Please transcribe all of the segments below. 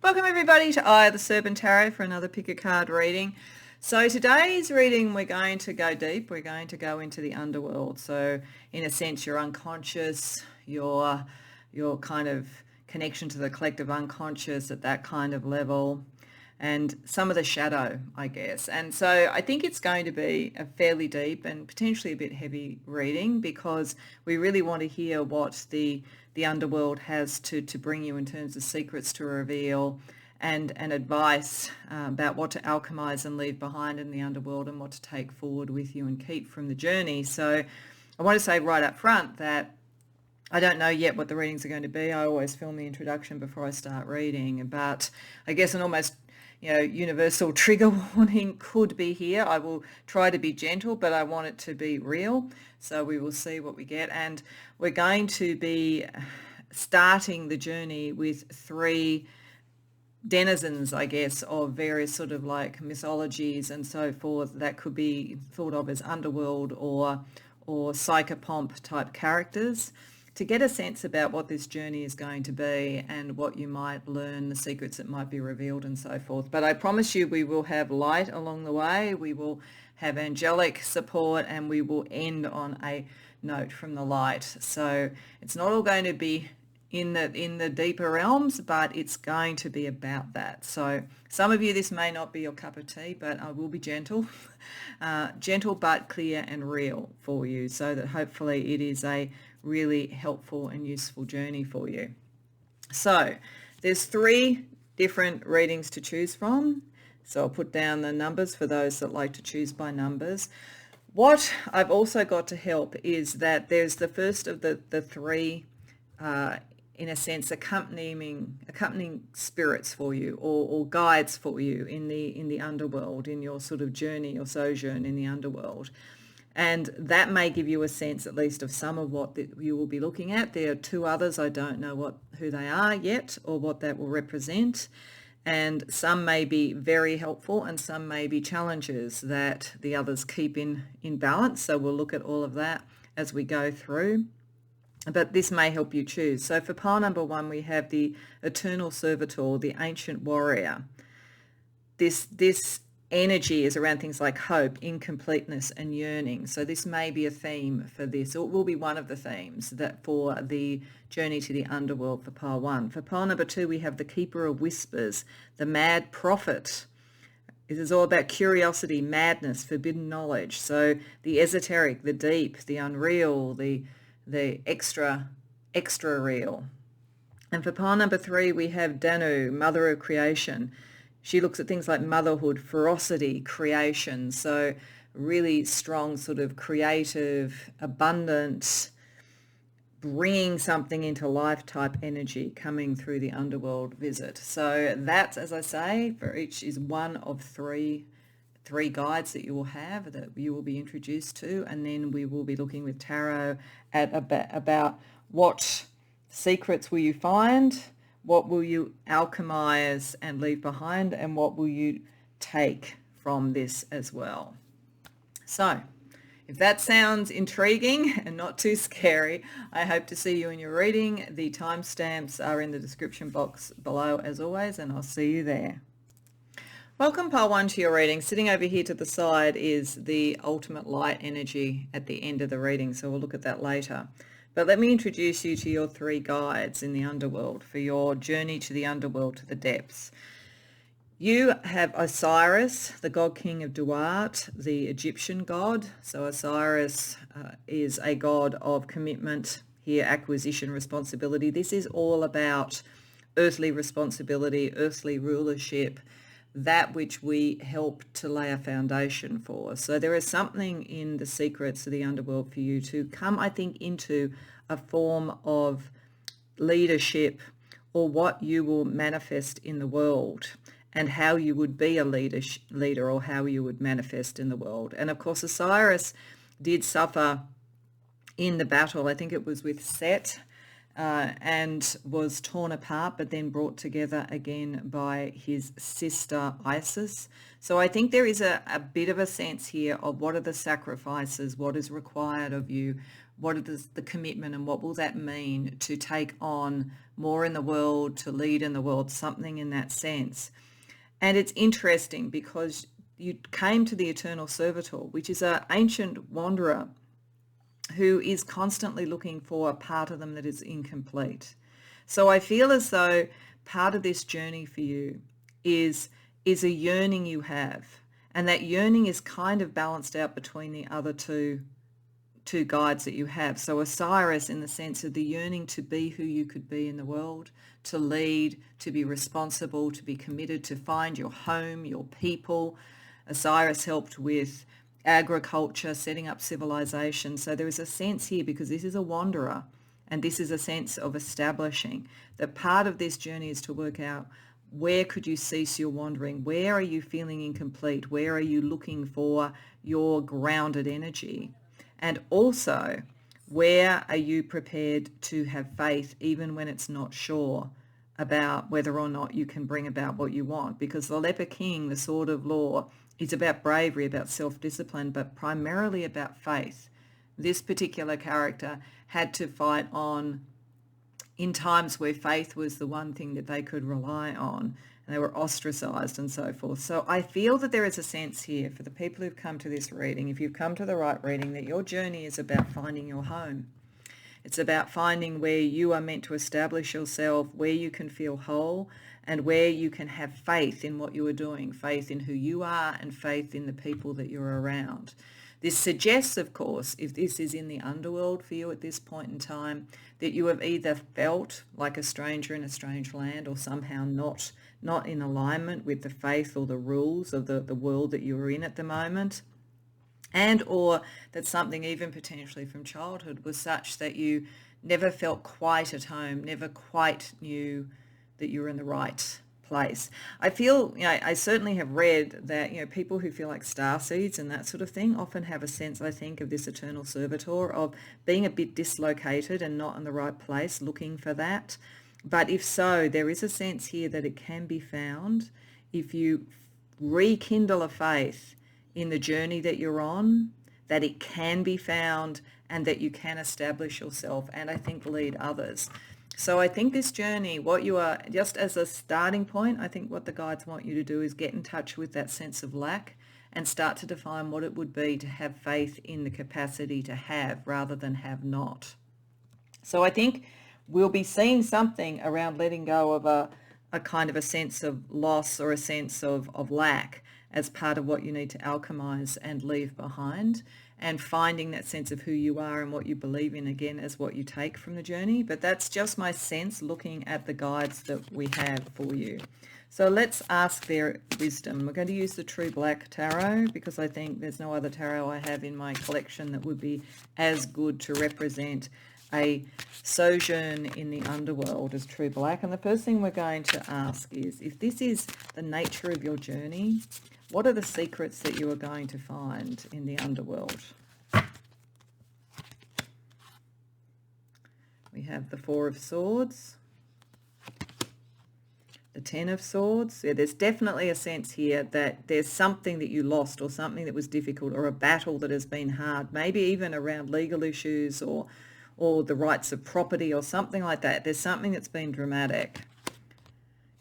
Welcome everybody to Eye of the Serpent Tarot for another pick a card reading. So today's reading we're going to go deep, we're going to go into the underworld. So in a sense your unconscious, your kind of connection to the collective unconscious at that kind of level, and some of the shadow, I guess. And so I think it's going to be a fairly deep and potentially a bit heavy reading because we really want to hear what the underworld has to bring you in terms of secrets to reveal and advice about what to alchemize and leave behind in the underworld and what to take forward with you and keep from the journey. So I want to say right up front that I don't know yet what the readings are going to be. I always film the introduction before I start reading, but I guess an almost universal trigger warning could be here. I will try to be gentle, but I want it to be real. So we will see what we get. And we're going to be starting the journey with three denizens, I guess, of various sort of like mythologies and so forth that could be thought of as underworld or psychopomp type characters, to get a sense about what this journey is going to be and what you might learn, the secrets that might be revealed and so forth. But I promise you we will have light along the way, we will have angelic support, and we will end on a note from the light. So it's not all going to be in the deeper realms, but it's going to be about that. So some of you, this may not be your cup of tea, but I will be gentle, gentle but clear and real for you, so that hopefully it is a really helpful and useful journey for you. So there's three different readings to choose from. So I'll put down the numbers for those that like to choose by numbers. What I've also got to help is that there's the first of the three, in a sense, accompanying spirits for you or guides for you in the underworld, in your sort of journey or sojourn in the underworld. And that may give you a sense at least of some of what you will be looking at. There are two others. I don't know who they are yet or what that will represent. And some may be very helpful and some may be challenges that the others keep in balance. So we'll look at all of that as we go through. But this may help you choose. So for pile number 1, we have the Eternal Servitor, the Ancient Warrior. This energy is around things like hope, incompleteness, and yearning. So this may be a theme for this, or it will be one of the themes that for the journey to the underworld for pile 1. For pile number 2, we have the Keeper of Whispers, the Mad Prophet. This is all about curiosity, madness, forbidden knowledge. So the esoteric, the deep, the unreal, the extra real. And for pile number 3, we have Danu, Mother of Creation. She looks at things like motherhood, ferocity, creation. So really strong sort of creative, abundant, bringing something into life type energy coming through the underworld visit. So that's, as I say, for each is one of three guides that you will have, that you will be introduced to, and then we will be looking with tarot at about what secrets will you find, what will you alchemize and leave behind, and what will you take from this as well. So if that sounds intriguing and not too scary, I hope to see you in your reading. The timestamps are in the description box below as always, and I'll see you there. Welcome pile 1 to your reading. Sitting over here to the side is the ultimate light energy at the end of the reading, so we'll look at that later. But let me introduce you to your 3 guides in the underworld for your journey to the underworld, to the depths. You have Osiris, the god king of Duat, the Egyptian god. So Osiris is a god of commitment here, acquisition, responsibility. This is all about earthly responsibility, earthly rulership, that which we help to lay a foundation for. So there is something in the secrets of the underworld for you to come, I think, into a form of leadership, or what you will manifest in the world and how you would be a leader or how you would manifest in the world. And of course Osiris did suffer in the battle, I think it was with Set, and was torn apart but then brought together again by his sister Isis. So I think there is a bit of a sense here of what are the sacrifices, what is required of you what is the commitment, and what will that mean to take on more in the world, to lead in the world, something in that sense. And it's interesting because you came to the Eternal Servitor, which is an ancient wanderer who is constantly looking for a part of them that is incomplete. So I feel as though part of this journey for you is a yearning you have, and that yearning is kind of balanced out between the other two guides that you have. So Osiris, in the sense of the yearning to be who you could be in the world, to lead, to be responsible, to be committed, to find your home, your people. Osiris helped with agriculture, setting up civilization. So there is a sense here, because this is a wanderer, and this is a sense of establishing, that part of this journey is to work out, where could you cease your wandering? Where are you feeling incomplete? Where are you looking for your grounded energy? And also, where are you prepared to have faith even when it's not sure about whether or not you can bring about what you want? Because the Leper King, the Sword of Law, is about bravery, about self-discipline, but primarily about faith. This particular character had to fight on in times where faith was the one thing that they could rely on, and they were ostracized and so forth. So I feel that there is a sense here for the people who've come to this reading, if you've come to the right reading, that your journey is about finding your home. It's about finding where you are meant to establish yourself, where you can feel whole, and where you can have faith in what you are doing, faith in who you are, and faith in the people that you're around. This suggests, of course, if this is in the underworld for you at this point in time, that you have either felt like a stranger in a strange land, or somehow not in alignment with the faith or the rules of the world that you are in at the moment, and or that something even potentially from childhood was such that you never felt quite at home, never quite knew that you were in the right place. I feel, I certainly have read that, people who feel like starseeds and that sort of thing often have a sense, I think, of this Eternal Servitor, of being a bit dislocated and not in the right place, looking for that. But if so, there is a sense here that it can be found if you rekindle a faith in the journey that you're on, that it can be found, and that you can establish yourself and, I think, lead others. So I think this journey, what you are, just as a starting point, I think what the guides want you to do is get in touch with that sense of lack and start to define what it would be to have faith in the capacity to have rather than have not. So I think we'll be seeing something around letting go of a kind of a sense of loss or a sense of lack as part of what you need to alchemize and leave behind, and finding that sense of who you are and what you believe in, again, as what you take from the journey. But that's just my sense looking at the guides that we have for you. So let's ask their wisdom. We're going to use the True Black Tarot, because I think there's no other tarot I have in my collection that would be as good to represent a sojourn in the underworld as True Black. And the first thing we're going to ask is, if this is the nature of your journey, what are the secrets that you are going to find in the underworld? We have the Four of Swords, the Ten of Swords. Yeah, there's definitely a sense here that there's something that you lost, or something that was difficult, or a battle that has been hard, maybe even around legal issues or the rights of property or something like that. There's something that's been dramatic.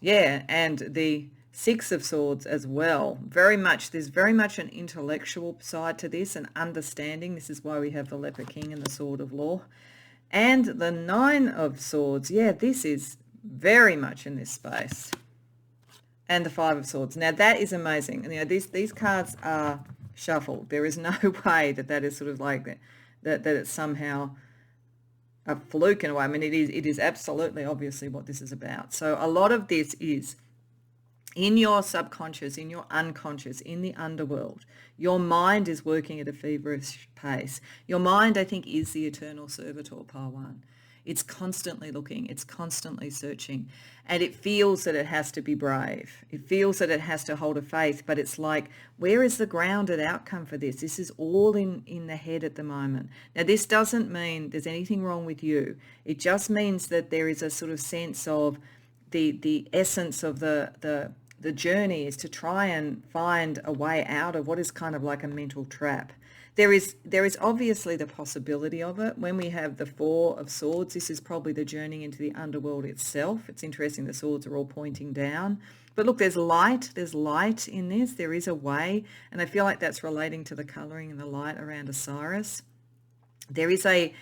Yeah, and the Six of Swords as well. There's very much an intellectual side to this, an understanding. This is why we have the Leper King and the Sword of Law. And the Nine of Swords. Yeah, this is very much in this space. And the Five of Swords. Now that is amazing. These cards are shuffled. There is no way that is sort of like that it's somehow a fluke in a way. I mean, it is absolutely obviously what this is about. So a lot of this is in your subconscious, in your unconscious, in the underworld. Your mind is working at a feverish pace. Your mind, I think, is the Eternal Servitor, Part 1. It's constantly looking, it's constantly searching, and it feels that it has to be brave. It feels that it has to hold a faith, but it's like, where is the grounded outcome for this? This is all in the head at the moment. Now, this doesn't mean there's anything wrong with you. It just means that there is a sort of sense of the essence of the journey is to try and find a way out of what is kind of like a mental trap. There is obviously the possibility of it. When we have the Four of Swords, this is probably the journey into the underworld itself. It's interesting the swords are all pointing down. But look, there's light in this. There is a way, and I feel like that's relating to the colouring and the light around Osiris. There is a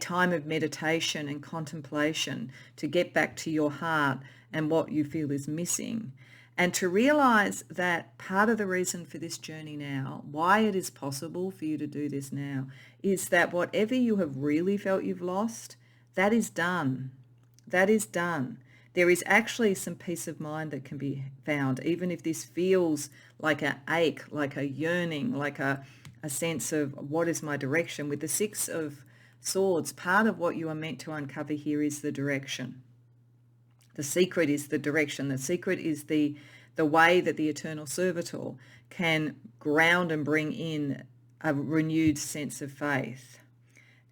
time of meditation and contemplation to get back to your heart and what you feel is missing. And to realize that part of the reason for this journey now, why it is possible for you to do this now, is that whatever you have really felt you've lost, that is done. That is done. There is actually some peace of mind that can be found, even if this feels like an ache, like a yearning, like a sense of what is my direction. With the Six of Swords, part of what you are meant to uncover here is the direction. The secret is the direction. The secret is the way that the Eternal Servitor can ground and bring in a renewed sense of faith.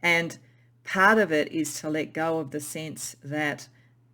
And part of it is to let go of the sense that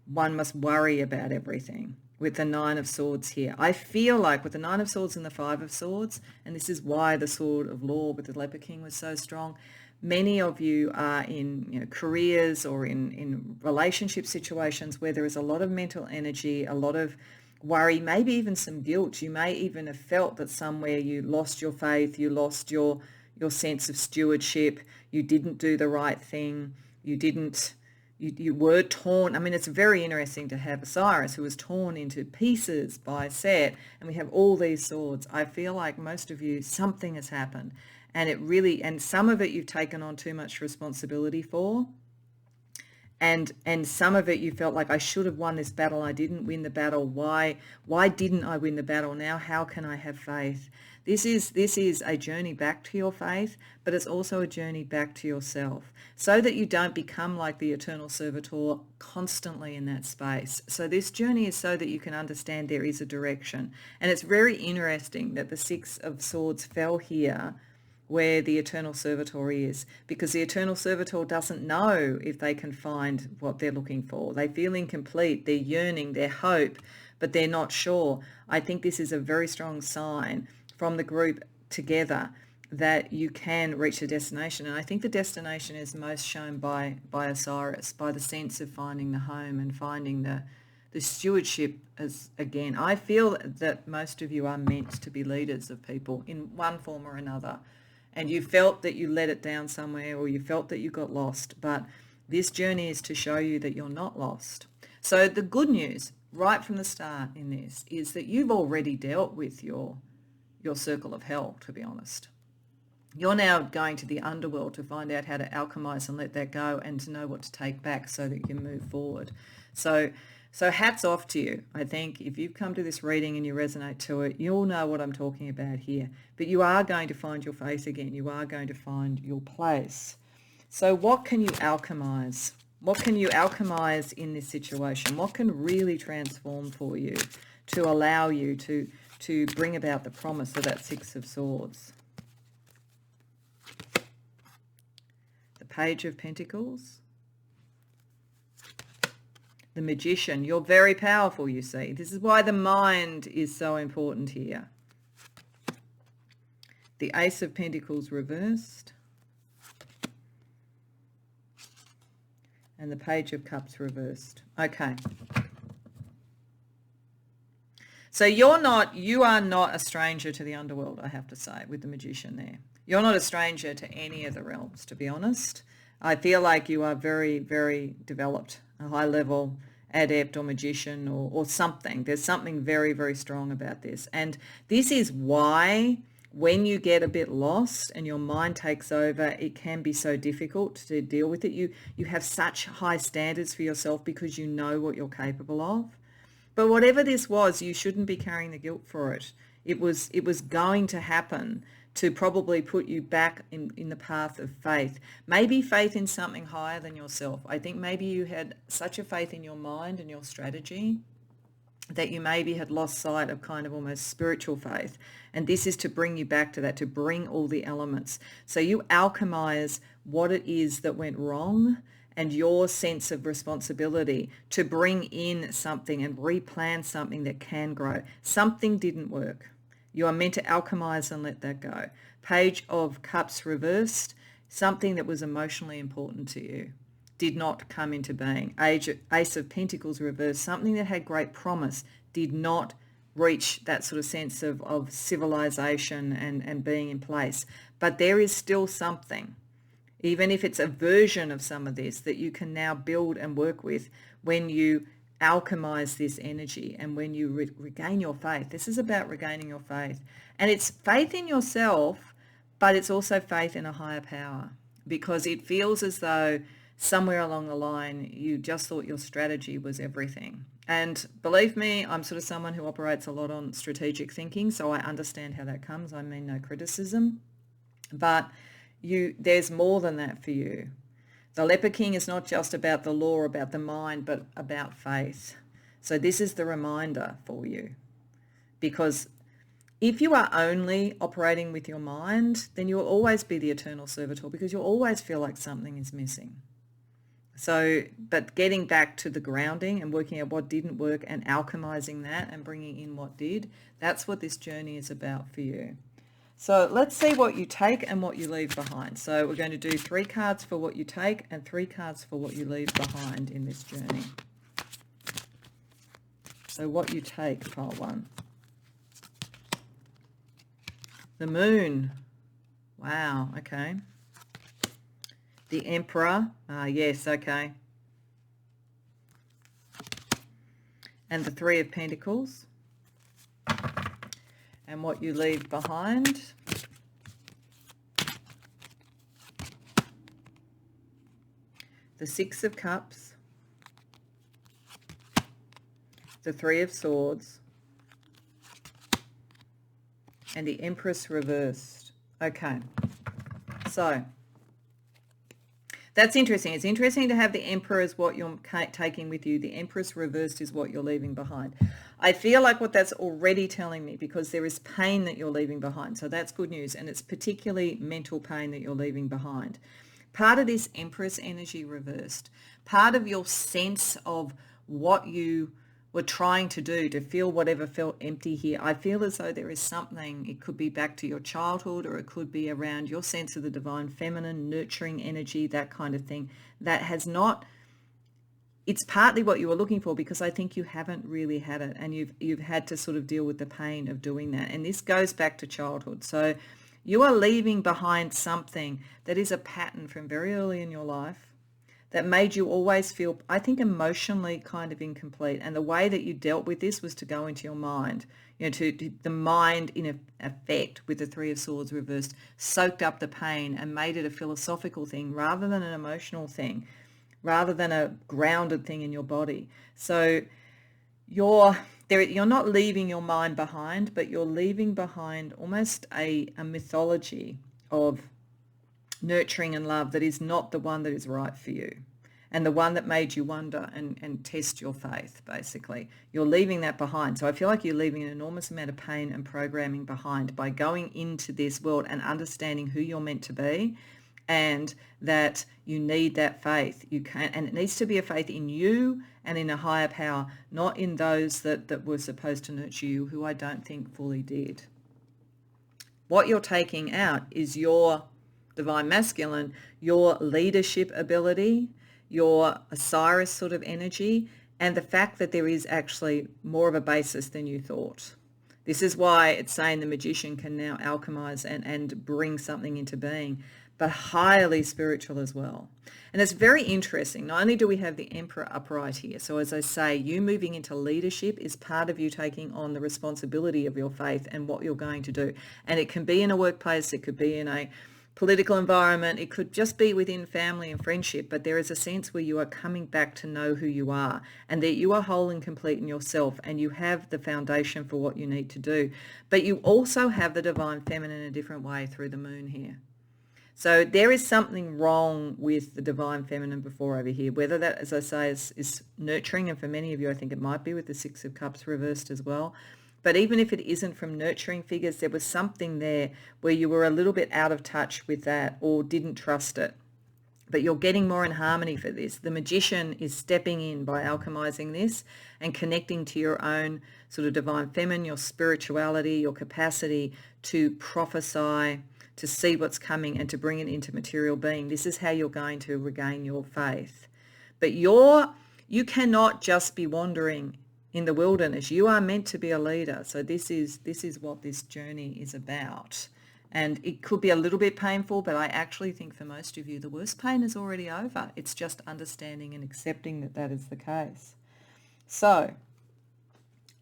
one must worry about everything. With the Nine of Swords here, I feel like with the Nine of Swords and the Five of Swords, and this is why the Sword of Law with the Leper King was so strong, many of you are in careers or in relationship situations where there is a lot of mental energy, a lot of worry, maybe even some guilt. You may even have felt that somewhere you lost your faith, you lost your sense of stewardship, you didn't do the right thing, you were torn. I mean, it's very interesting to have Osiris, who was torn into pieces by Set, and we have all these swords. I feel like most of you, something has happened. And some of it you've taken on too much responsibility for. And some of it you felt like, I should have won this battle. I didn't win the battle. Why didn't I win the battle? Now, how can I have faith? This is a journey back to your faith, but it's also a journey back to yourself, so that you don't become like the Eternal Servitor constantly in that space. So this journey is so that you can understand there is a direction. And it's very interesting that the Six of Swords fell here where the Eternal Servitor is, because the Eternal Servitor doesn't know if they can find what they're looking for. They feel incomplete, they're yearning, they're hope, but they're not sure. I think this is a very strong sign from the group together that you can reach a destination. And I think the destination is most shown by Osiris, by the sense of finding the home and finding the stewardship. As again, I feel that most of you are meant to be leaders of people in one form or another. And you felt that you let it down somewhere, or you felt that you got lost. But this journey is to show you that you're not lost. So the good news right from the start in this is that you've already dealt with your circle of hell, to be honest. You're now going to the underworld to find out how to alchemize and let that go, and to know what to take back so that you can move forward. So hats off to you. I think if you've come to this reading and you resonate to it, you'll know what I'm talking about here. But you are going to find your faith again. You are going to find your place. So what can you alchemize? What can you alchemize in this situation? What can really transform for you to allow you to bring about the promise of that Six of Swords? The Page of Pentacles. The Magician. You're very powerful, you see. This is why the mind is so important here. The Ace of Pentacles reversed. And the Page of Cups reversed. Okay. So you are not a stranger to the underworld, I have to say, with the Magician there. You're not a stranger to any of the realms, to be honest. I feel like you are very, very developed, a high-level adept or magician or something. There's something very, very strong about this. And this is why when you get a bit lost and your mind takes over, it can be so difficult to deal with it. You have such high standards for yourself because you know what you're capable of. But whatever this was, you shouldn't be carrying the guilt for it. It was going to happen to probably put you back in the path of faith. Maybe faith in something higher than yourself. I think maybe you had such a faith in your mind and your strategy that you maybe had lost sight of kind of almost spiritual faith. And this is to bring you back to that, to bring all the elements. So you alchemize what it is that went wrong and your sense of responsibility to bring in something and replan something that can grow. Something didn't work. You are meant to alchemize and let that go. Page of Cups reversed, something that was emotionally important to you did not come into being. Ace of Pentacles reversed, something that had great promise did not reach that sort of sense of civilization and being in place. But there is still something, even if it's a version of some of this, that you can now build and work with when you alchemize this energy and when you regain your faith. This is about regaining your faith. And it's faith in yourself, but it's also faith in a higher power, because it feels as though somewhere along the line you just thought your strategy was everything. And believe me, I'm sort of someone who operates a lot on strategic thinking, so I understand how that comes. I mean no criticism. But there's more than that for you. The Leper King is not just about the law, about the mind, but about faith. So this is the reminder for you. Because if you are only operating with your mind, then you'll always be the eternal servitor, because you'll always feel like something is missing. So, but getting back to the grounding and working out what didn't work and alchemizing that and bringing in what did, that's what this journey is about for you. So let's see what you take and what you leave behind. So we're going to do 3 cards for what you take and 3 cards for what you leave behind in this journey. So what you take, pile 1. The Moon. Wow, okay. The Emperor. Yes, okay. And the 3 of Pentacles. And what you leave behind. The 6 of Cups. The 3 of Swords. And the Empress reversed. Okay. So that's interesting. It's interesting to have the Emperor as what you're taking with you. The Empress reversed is what you're leaving behind. I feel like what that's already telling me, because there is pain that you're leaving behind. So that's good news. And it's particularly mental pain that you're leaving behind. Part of this Empress energy reversed, part of your sense of what you were trying to do to feel whatever felt empty here. I feel as though there is something, it could be back to your childhood, or it could be around your sense of the divine feminine, nurturing energy, that kind of thing, that has not, it's partly what you were looking for, because I think you haven't really had it, and you've had to sort of deal with the pain of doing that. And this goes back to childhood. So you are leaving behind something that is a pattern from very early in your life that made you always feel, I think, emotionally kind of incomplete. And the way that you dealt with this was to go into your mind. You know, to the mind, in effect, with the 3 of Swords reversed, soaked up the pain and made it a philosophical thing rather than an emotional thing, rather than a grounded thing in your body. So you're not leaving your mind behind, but you're leaving behind almost a mythology of nurturing and love that is not the one that is right for you, and the one that made you wonder and test your faith, basically. You're leaving that behind. So I feel like you're leaving an enormous amount of pain and programming behind by going into this world and understanding who you're meant to be, and that you need that faith. And it needs to be a faith in you and in a higher power, not in those that were supposed to nurture you, who I don't think fully did. What you're taking out is your divine masculine, your leadership ability, your Osiris sort of energy, and the fact that there is actually more of a basis than you thought. This is why it's saying the magician can now alchemize and bring something into being, but highly spiritual as well. And it's very interesting. Not only do we have the Emperor upright here, so as I say, you moving into leadership is part of you taking on the responsibility of your faith and what you're going to do. And it can be in a workplace, it could be in a political environment, it could just be within family and friendship, but there is a sense where you are coming back to know who you are, and that you are whole and complete in yourself, and you have the foundation for what you need to do. But you also have the divine feminine in a different way through the Moon here. So there is something wrong with the divine feminine before over here, whether that, as I say, is nurturing, and for many of you I think it might be with the 6 of Cups reversed as well. But even if it isn't from nurturing figures, there was something there where you were a little bit out of touch with that or didn't trust it. but you're getting more in harmony for this. The magician is stepping in by alchemizing this and connecting to your own sort of divine feminine, your spirituality, your capacity to prophesy, to see what's coming and to bring it into material being. This is how you're going to regain your faith. But you cannot just be wandering in the wilderness. You are meant to be a leader. So this is what this journey is about. And it could be a little bit painful, but I actually think for most of you, the worst pain is already over. It's just understanding and accepting that that is the case. So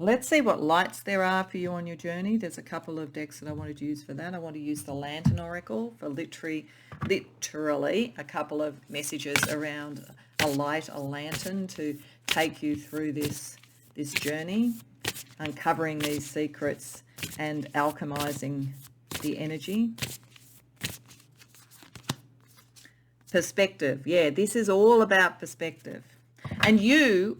let's see what lights there are for you on your journey. There's a couple of decks that I wanted to use for that. I want to use the Lantern Oracle for literally a couple of messages around a light, a lantern, to take you through this journey, uncovering these secrets and alchemizing the energy. Perspective. Yeah, this is all about perspective. And you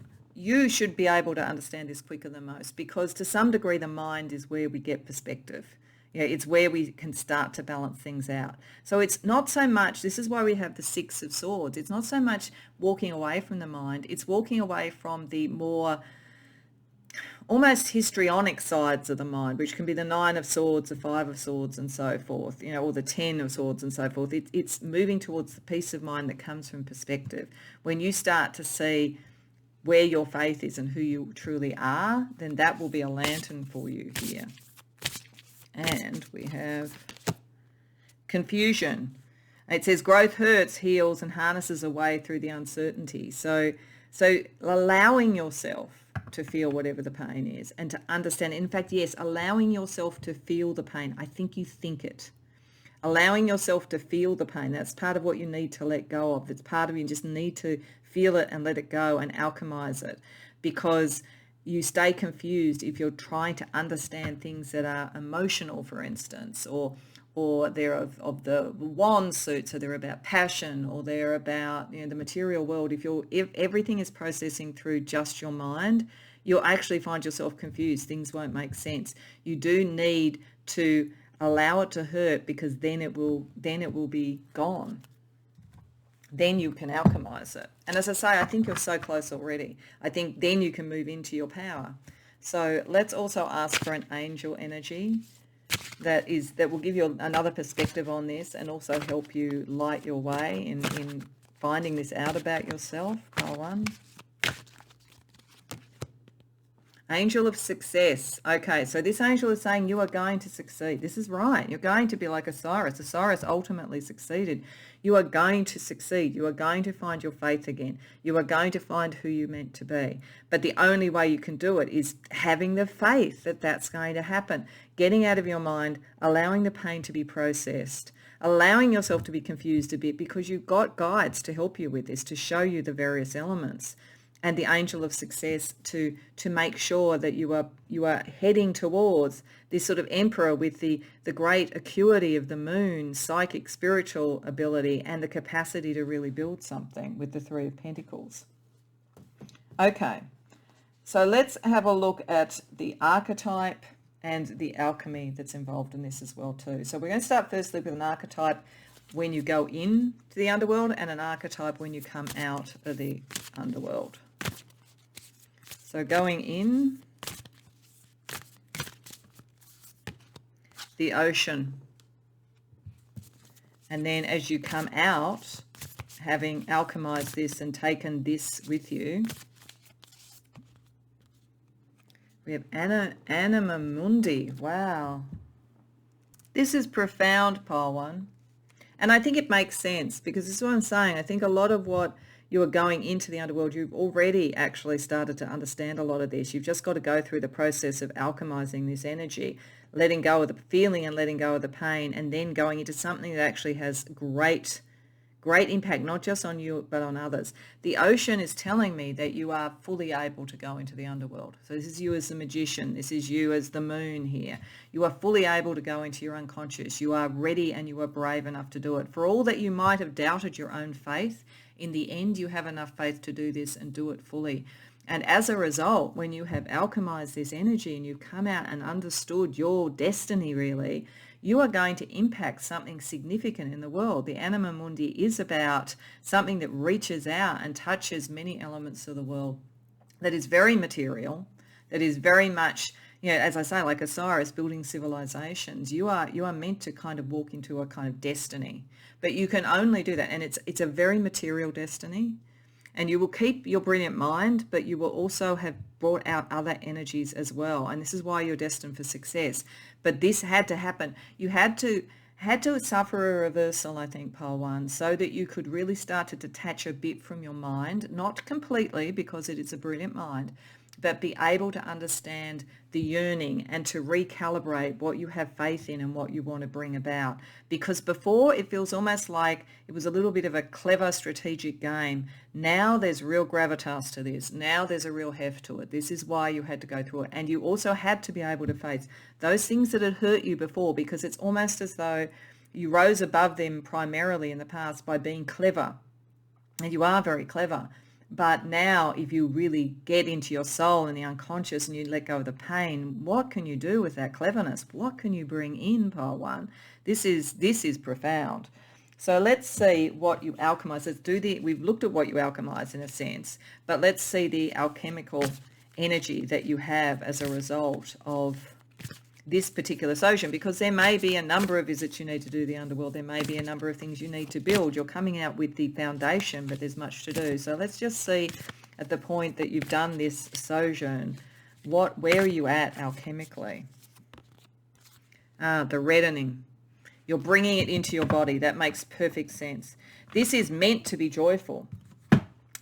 should be able to understand this quicker than most, because to some degree the mind is where we get perspective. Yeah, it's where we can start to balance things out. So it's not so much, this is why we have the Six of Swords. It's not so much walking away from the mind. It's walking away from the more almost histrionic sides of the mind, which can be the Nine of Swords, the Five of Swords, and so forth, or the Ten of Swords and so forth. It's moving towards the peace of mind that comes from perspective. When you start to see where your faith is and who you truly are, then that will be a lantern for you here. And we have confusion. It says growth hurts, heals, and harnesses a way through the uncertainty. So allowing yourself to feel whatever the pain is and to understand. In fact, yes, allowing yourself to feel the pain. I think you think it. Allowing yourself to feel the pain. That's part of what you need to let go of. It's part of you just need to feel it and let it go and alchemize it, because you stay confused if you're trying to understand things that are emotional, for instance, or they're of the wand suit, so they're about passion, or they're about the material world. If everything is processing through just your mind, you'll actually find yourself confused. Things won't make sense. You do need to allow it to hurt, because then it will be gone. Then you can alchemize it. And as I say, I think you're so close already. I think then you can move into your power. So let's also ask for an angel energy that will give you another perspective on this and also help you light your way in finding this out about yourself. Pile one. Angel of success. Okay, so this angel is saying you are going to succeed. This is right. You're going to be like Osiris. Osiris ultimately succeeded. You are going to succeed. You are going to find your faith again. You are going to find who you're meant to be. But the only way you can do it is having the faith that that's going to happen. Getting out of your mind, allowing the pain to be processed, allowing yourself to be confused a bit, because you've got guides to help you with this, to show you the various elements. And the angel of success to make sure that you are heading towards this sort of emperor with the great acuity of the moon, psychic, spiritual ability, and the capacity to really build something with the Three of Pentacles. Okay, so let's have a look at the archetype and the alchemy that's involved in this as well too. So we're going to start firstly with an archetype when you go in to the underworld and an archetype when you come out of the underworld. So going in, the ocean. And then as you come out, having alchemized this and taken this with you, we have Anima Mundi. Wow. This is profound, pile one. And I think it makes sense, because this is what I'm saying. I think a lot of what you are going into the underworld, you've already actually started to understand a lot of this. You've just got to go through the process of alchemizing this energy, letting go of the feeling and letting go of the pain, and then going into something that actually has great impact, not just on you, but on others. The ocean is telling me that you are fully able to go into the underworld. So this is you as the magician. This is you as the moon here. You are fully able to go into your unconscious. You are ready and you are brave enough to do it. For all that you might have doubted your own faith, in the end, you have enough faith to do this and do it fully. And as a result, when you have alchemized this energy and you've come out and understood your destiny, really, you are going to impact something significant in the world. The Anima Mundi is about something that reaches out and touches many elements of the world, that is very material, that is very much, as I say, like Osiris building civilizations. You are meant to kind of walk into a kind of destiny, but you can only do that, and it's a very material destiny. And you will keep your brilliant mind, but you will also have brought out other energies as well. And this is why you're destined for success. But this had to happen. You had to suffer a reversal, I think, Pole 1, so that you could really start to detach a bit from your mind, not completely because it is a brilliant mind, but be able to understand the yearning and to recalibrate what you have faith in and what you want to bring about. Because before, it feels almost like it was a little bit of a clever strategic game. Now there's real gravitas to this. Now there's a real heft to it. This is why you had to go through it. And you also had to be able to face those things that had hurt you before, because it's almost as though you rose above them primarily in the past by being clever. And you are very clever. But now, if you really get into your soul and the unconscious and you let go of the pain, what can you do with that cleverness? What can you bring in, Pole 1? This is profound. So let's see what you alchemize. We've looked at what you alchemize in a sense, but let's see the alchemical energy that you have as a result of this particular association, because there may be a number of visits you need to do the underworld. There may be a number of things you need to build. You're coming out with the foundation, but there's much to do. So let's just see at the point that you've done this sojourn, where are you at alchemically? The reddening. You're bringing it into your body. That makes perfect sense. This is meant to be joyful.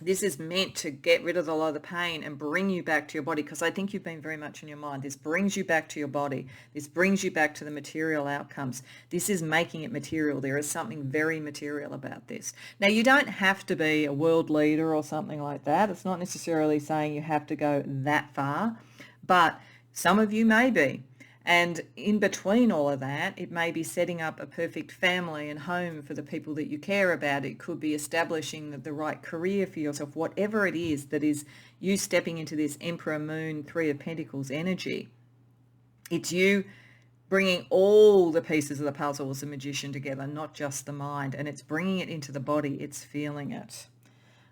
This is meant to get rid of a lot of the pain and bring you back to your body, because I think you've been very much in your mind. This brings you back to your body. This brings you back to the material outcomes. This is making it material. There is something very material about this. Now, you don't have to be a world leader or something like that. It's not necessarily saying you have to go that far, but some of you may be. And in between all of that, it may be setting up a perfect family and home for the people that you care about. It could be establishing the right career for yourself, whatever it is that is you stepping into this Emperor Moon, Three of Pentacles energy. It's you bringing all the pieces of the puzzle as a magician together, not just the mind. And it's bringing it into the body. It's feeling it.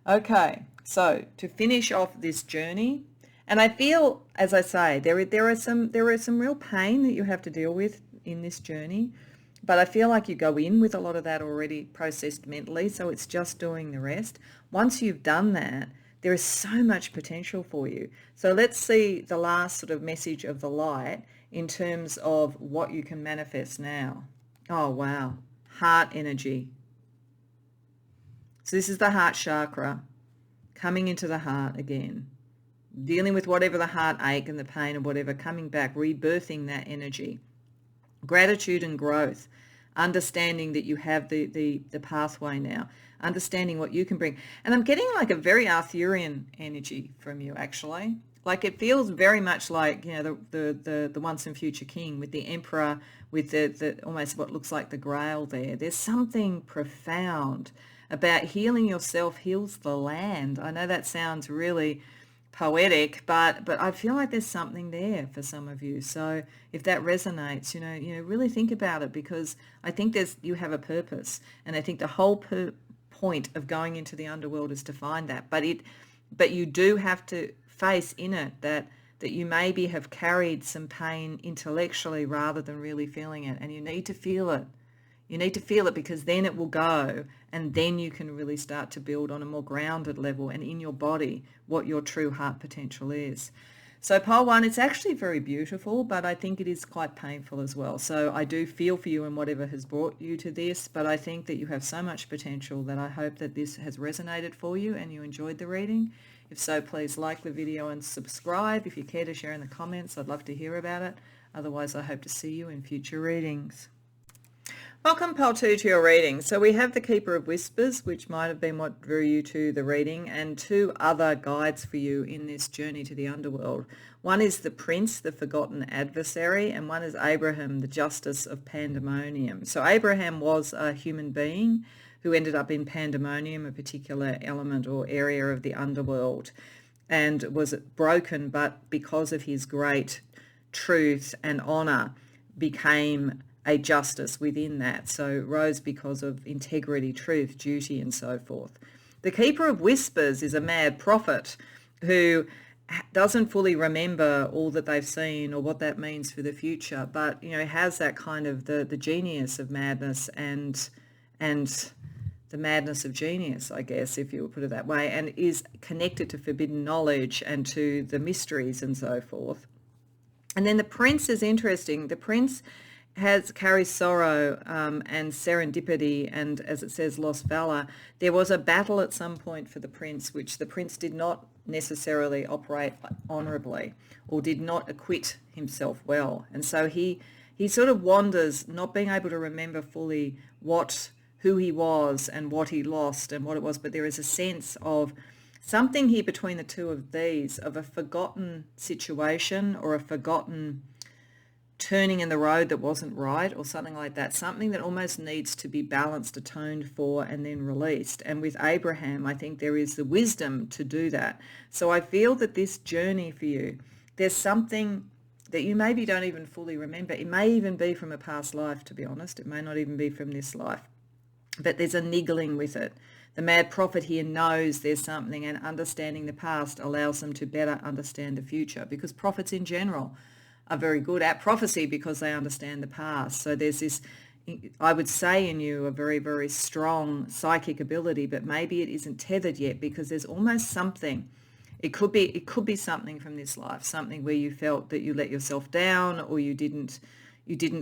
Okay, so to finish off this journey, and I feel, as I say, there is some real pain that you have to deal with in this journey, but I feel like you go in with a lot of that already processed mentally, so it's just doing the rest. Once you've done that, there is so much potential for you. So let's see the last sort of message of the light in terms of what you can manifest now. Oh, wow. Heart energy. So this is the heart chakra coming into the heart again. Dealing with whatever the heartache and the pain and whatever, coming back, rebirthing that energy. Gratitude and growth, understanding that you have the pathway now, understanding what you can bring. And I'm getting like a very Arthurian energy from you, actually. Like it feels very much like, the once and future king with the emperor, with the almost what looks like the grail there. There's something profound about healing yourself heals the land. I know that sounds really poetic, but I feel like there's something there for some of you. So if that resonates, really think about it, because I think you have a purpose, and I think the whole point of going into the underworld is to find that. But you do have to face in it that you maybe have carried some pain intellectually rather than really feeling it, and you need to feel it. You need to feel it, because then it will go, and then you can really start to build on a more grounded level and in your body what your true heart potential is. So Pole 1, it's actually very beautiful, but I think it is quite painful as well. So I do feel for you and whatever has brought you to this, but I think that you have so much potential that I hope that this has resonated for you and you enjoyed the reading. If so, please like the video and subscribe. If you care to share in the comments, I'd love to hear about it. Otherwise, I hope to see you in future readings. Welcome, Pole 2, to your reading. So we have the Keeper of Whispers, which might have been what drew you to the reading, and two other guides for you in this journey to the underworld. One is the Prince, the Forgotten Adversary, and one is Abraham, the Justice of Pandemonium. So Abraham was a human being who ended up in Pandemonium, a particular element or area of the underworld, and was broken, but because of his great truth and honor, became a justice within that. So rose because of integrity, truth, duty, and so forth. The keeper of whispers is a mad prophet who doesn't fully remember all that they've seen or what that means for the future, but has that kind of the genius of madness and the madness of genius, I guess, if you would put it that way, and is connected to forbidden knowledge and to the mysteries and so forth. And then the prince is interesting. The prince carries sorrow and serendipity, and as it says, lost valor. There was a battle at some point for the prince, which the prince did not necessarily operate honorably or did not acquit himself well. And so he sort of wanders, not being able to remember fully who he was and what he lost and what it was. But there is a sense of something here between the two of these, of a forgotten situation or a forgotten turning in the road that wasn't right or something like that, something that almost needs to be balanced, atoned for, and then released. And with Abraham, I think there is the wisdom to do that. So I feel that this journey for you, there's something that you maybe don't even fully remember. It may even be from a past life, to be honest. It may not even be from this life. But there's a niggling with it. The mad prophet here knows there's something, and understanding the past allows them to better understand the future, because prophets in general are very good at prophecy because they understand the past. So there's this, I would say, in you a very, very strong psychic ability, but maybe it isn't tethered yet, because there's almost something. It could be something from this life, something where you felt that you let yourself down, or you didn't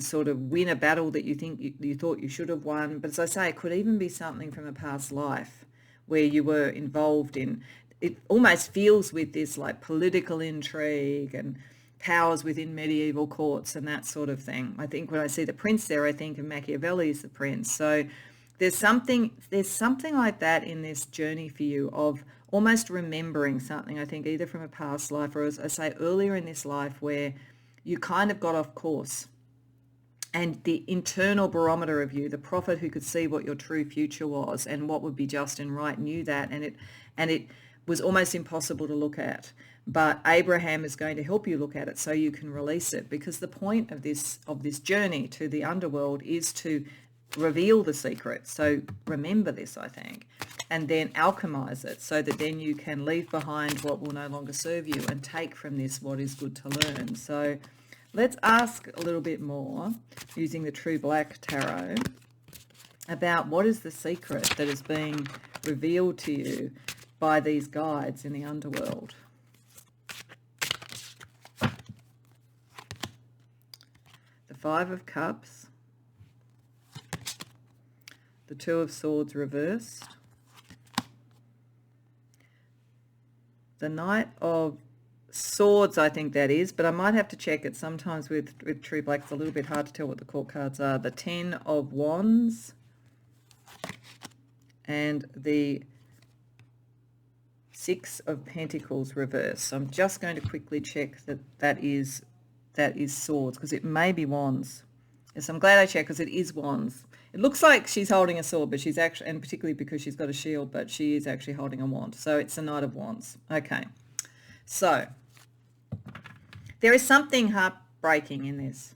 sort of win a battle that you thought you should have won. But as I say, it could even be something from a past life where you were involved in. It almost feels with this like political intrigue and powers within medieval courts and that sort of thing. I think when I see the prince there, I think of Machiavelli's The Prince. So there's something like that in this journey for you, of almost remembering something, I think, either from a past life or, as I say, earlier in this life, where you kind of got off course. And the internal barometer of you, the prophet who could see what your true future was and what would be just and right, knew that, and it was almost impossible to look at. But Abraham is going to help you look at it so you can release it, because the point of this journey to the underworld is to reveal the secret. So remember this, I think, and then alchemize it so that then you can leave behind what will no longer serve you and take from this what is good to learn. So let's ask a little bit more using the True Black Tarot about what is the secret that is being revealed to you by these guides in the underworld. The Five of Cups, the Two of Swords reversed, the Knight of Swords, I think that is, but I might have to check it. Sometimes with True Black it's a little bit hard to tell what the court cards are. The Ten of Wands and the Six of Pentacles reversed. So I'm just going to quickly check that is swords, because it may be wands. Yes, I'm glad I checked, because it is wands. It looks like she's holding a sword, but she's actually, and particularly because she's got a shield, but she is actually holding a wand. So it's the Knight of Wands. Okay. So there is something heartbreaking in this.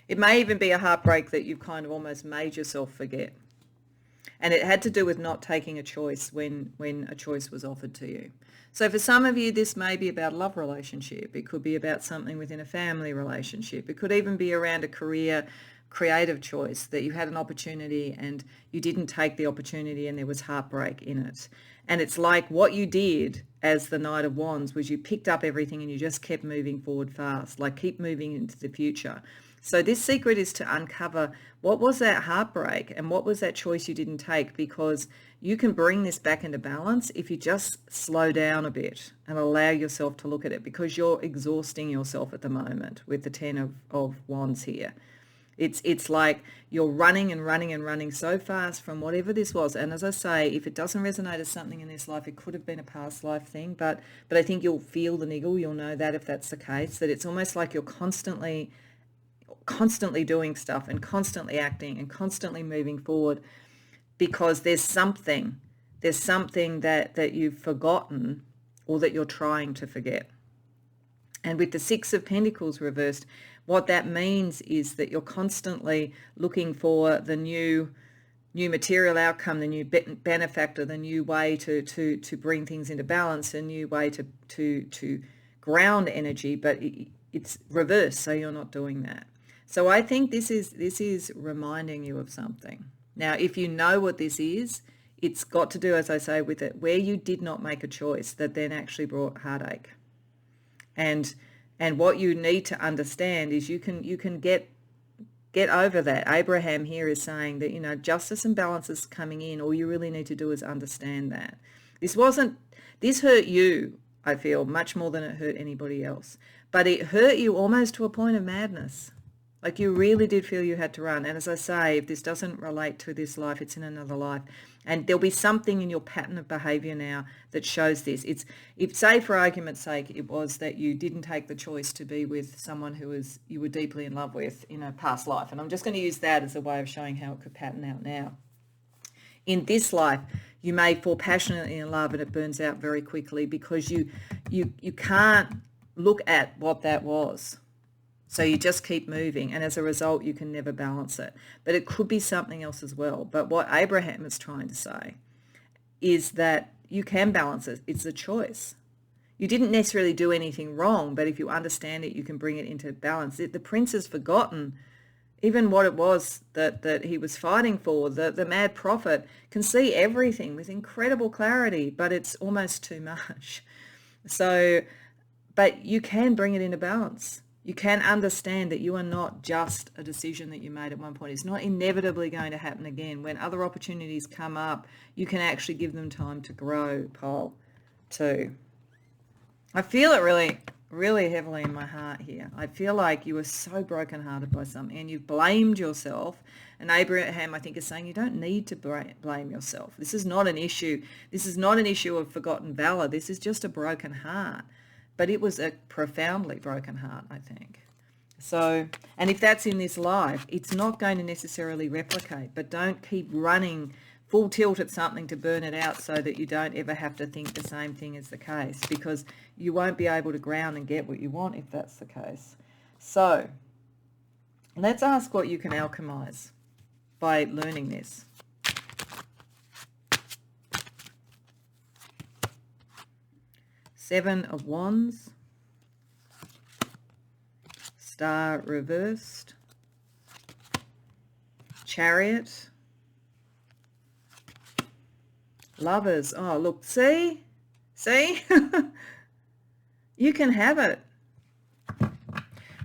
It may even be a heartbreak that you've kind of almost made yourself forget. And it had to do with not taking a choice when a choice was offered to you. So for some of you, this may be about a love relationship. It could be about something within a family relationship. It could even be around a career, creative choice, that you had an opportunity and you didn't take the opportunity and there was heartbreak in it. And it's like what you did as the Knight of Wands was you picked up everything and you just kept moving forward fast, like keep moving into the future. So this secret is to uncover what was that heartbreak and what was that choice you didn't take, because you can bring this back into balance if you just slow down a bit and allow yourself to look at it, because you're exhausting yourself at the moment with the Ten of Wands here. It's like you're running and running and running so fast from whatever this was. And as I say, if it doesn't resonate as something in this life, it could have been a past life thing. But I think you'll feel the niggle. You'll know that if that's the case, that it's almost like you're constantly doing stuff and constantly acting and constantly moving forward, because there's something that you've forgotten or that you're trying to forget. And with the Six of Pentacles reversed, what that means is that you're constantly looking for the new material outcome, the new benefactor, the new way to bring things into balance, a new way to ground energy, but it's reversed, so you're not doing that. So I think this is reminding you of something. Now, if you know what this is, it's got to do, as I say, with it, where you did not make a choice that then actually brought heartache. And what you need to understand is you can get over that. Abraham here is saying that, justice and balance is coming in. All you really need to do is understand that. This hurt you, I feel, much more than it hurt anybody else. But it hurt you almost to a point of madness. Like you really did feel you had to run. And as I say, if this doesn't relate to this life, it's in another life. And there'll be something in your pattern of behavior now that shows this. If, say, for argument's sake, it was that you didn't take the choice to be with someone you were deeply in love with in a past life. And I'm just going to use that as a way of showing how it could pattern out now. In this life, you may fall passionately in love and it burns out very quickly because you can't look at what that was. So you just keep moving, and as a result, you can never balance it. But it could be something else as well. But what Abraham is trying to say is that you can balance it. It's a choice. You didn't necessarily do anything wrong, but if you understand it, you can bring it into balance. The prince has forgotten even what it was that he was fighting for. The mad prophet can see everything with incredible clarity, but it's almost too much. So, but you can bring it into balance. You can understand that you are not just a decision that you made at one point. It's not inevitably going to happen again. When other opportunities come up, you can actually give them time to grow, Pole, too. I feel it really, really heavily in my heart here. I feel like you were so brokenhearted by something and you blamed yourself. And Abraham, I think, is saying you don't need to blame yourself. This is not an issue. This is not an issue of forgotten valor. This is just a broken heart. But it was a profoundly broken heart, I think. So, and if that's in this life, it's not going to necessarily replicate, but don't keep running full tilt at something to burn it out so that you don't ever have to think the same thing is the case, because you won't be able to ground and get what you want if that's the case. So, let's ask what you can alchemize by learning this. Seven of Wands, Star reversed, Chariot, Lovers. Oh, look, see? You can have it.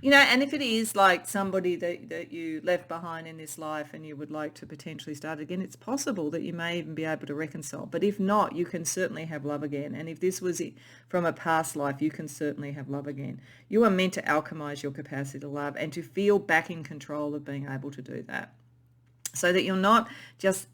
And if it is like somebody that you left behind in this life and you would like to potentially start again, it's possible that you may even be able to reconcile. But if not, you can certainly have love again. And if this was from a past life, you can certainly have love again. You are meant to alchemize your capacity to love and to feel back in control of being able to do that. So that you're not just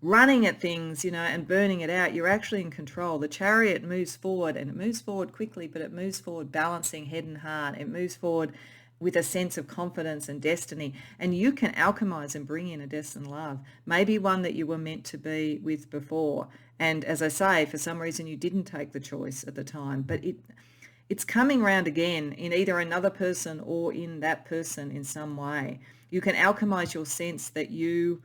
running at things, and burning it out. You're actually in control. The Chariot moves forward, and it moves forward quickly, but it moves forward balancing head and heart. It moves forward with a sense of confidence and destiny. And you can alchemize and bring in a destined love, maybe one that you were meant to be with before. And as I say, for some reason you didn't take the choice at the time, but it's coming around again in either another person or in that person in some way. You can alchemize your sense that you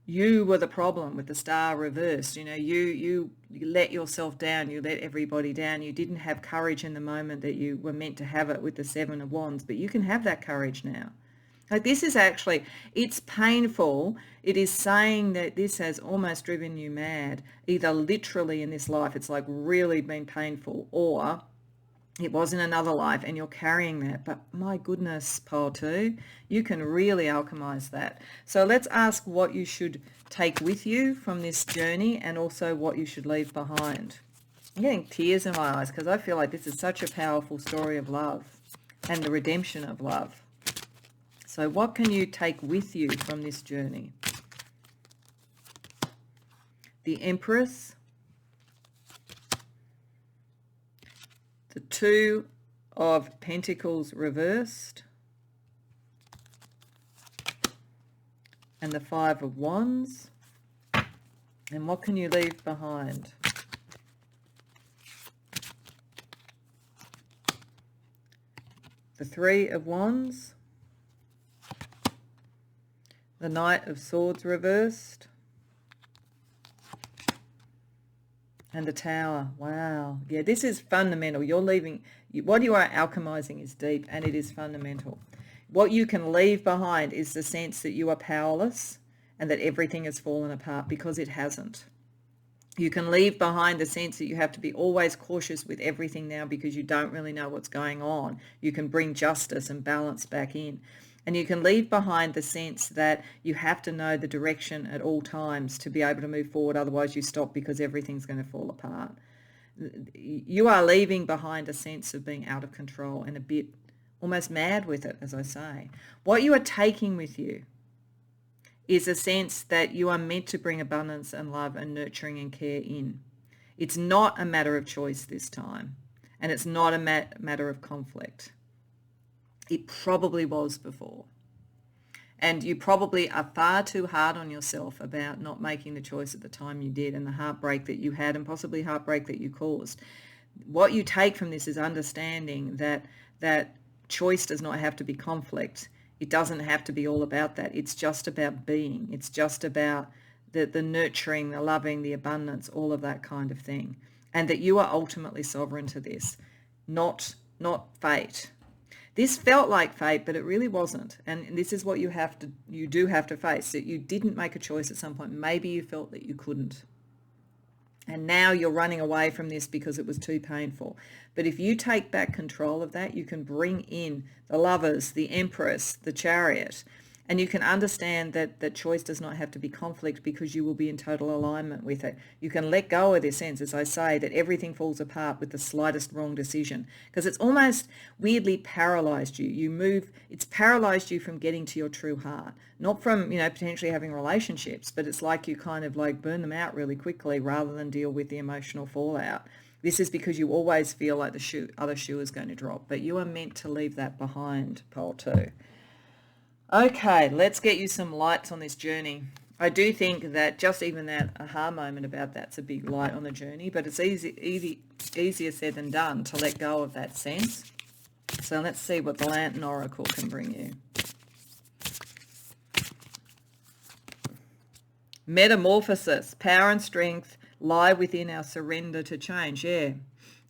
were the problem with the Star reversed. You let yourself down. You let everybody down. You didn't have courage in the moment that you were meant to have it with the Seven of Wands, but you can have that courage now. Like this is actually, it's painful. It is saying that this has almost driven you mad, either literally in this life, it's like really been painful, or it was in another life and you're carrying that. But my goodness, Pole 2, you can really alchemize that. So let's ask what you should take with you from this journey and also what you should leave behind. I'm getting tears in my eyes because I feel like this is such a powerful story of love and the redemption of love. So what can you take with you from this journey? The Empress, the Two of Pentacles reversed, and the Five of Wands. And what can you leave behind? the Three of Wands, the Knight of Swords reversed, and the Tower. Wow. Yeah, this is fundamental. You're leaving, what you are alchemizing is deep, and it is fundamental. What you can leave behind is the sense that you are powerless and that everything has fallen apart, because it hasn't. You can leave behind the sense that you have to be always cautious with everything now because you don't really know what's going on. You can bring justice and balance back in. And you can leave behind the sense that you have to know the direction at all times to be able to move forward. Otherwise you stop because everything's going to fall apart. You are leaving behind a sense of being out of control and a bit almost mad with it, as I say. What you are taking with you is a sense that you are meant to bring abundance and love and nurturing and care in. It's not a matter of choice this time, and it's not a matter of conflict. It probably was before. And you probably are far too hard on yourself about not making the choice at the time you did, and the heartbreak that you had, and possibly heartbreak that you caused. What you take from this is understanding that choice does not have to be conflict. It doesn't have to be all about that. It's just about being. It's just about the nurturing, the loving, the abundance, all of that kind of thing. And that you are ultimately sovereign to this, not fate. This felt like fate, but it really wasn't. And this is what you do have to face, that you didn't make a choice at some point. Maybe you felt that you couldn't. And now you're running away from this because it was too painful. But if you take back control of that, you can bring in the Lovers, the Empress, the Chariot, and you can understand that choice does not have to be conflict because you will be in total alignment with it. You can let go of this sense, as I say, that everything falls apart with the slightest wrong decision, because it's almost weirdly paralyzed you. It's paralyzed you from getting to your true heart, not from, potentially having relationships, but it's like you kind of like burn them out really quickly rather than deal with the emotional fallout. This is because you always feel like the other shoe is going to drop, but you are meant to leave that behind, pole 2. Okay, let's get you some lights on this journey. I do think that just even that aha moment about that's a big light on the journey, but it's easier said than done to let go of that sense. So let's see what the Lantern Oracle can bring you. Metamorphosis, power and strength lie within our surrender to change. Yeah.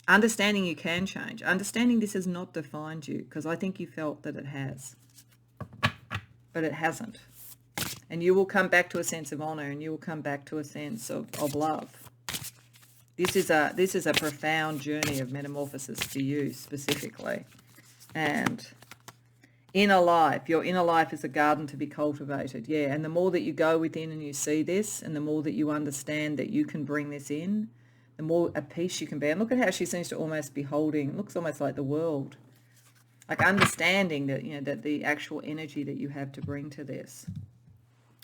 Understanding you can change. Understanding this has not defined you, because I think you felt that it has. But it hasn't. And you will come back to a sense of honor, and you will come back to a sense of love. This is a profound journey of metamorphosis for you specifically. And inner life, your inner life is a garden to be cultivated. Yeah, and the more that you go within and you see this, and the more that you understand that you can bring this in, the more at peace you can be. And look at how she seems to almost be holding, it looks almost like the world. Like understanding that, that the actual energy that you have to bring to this.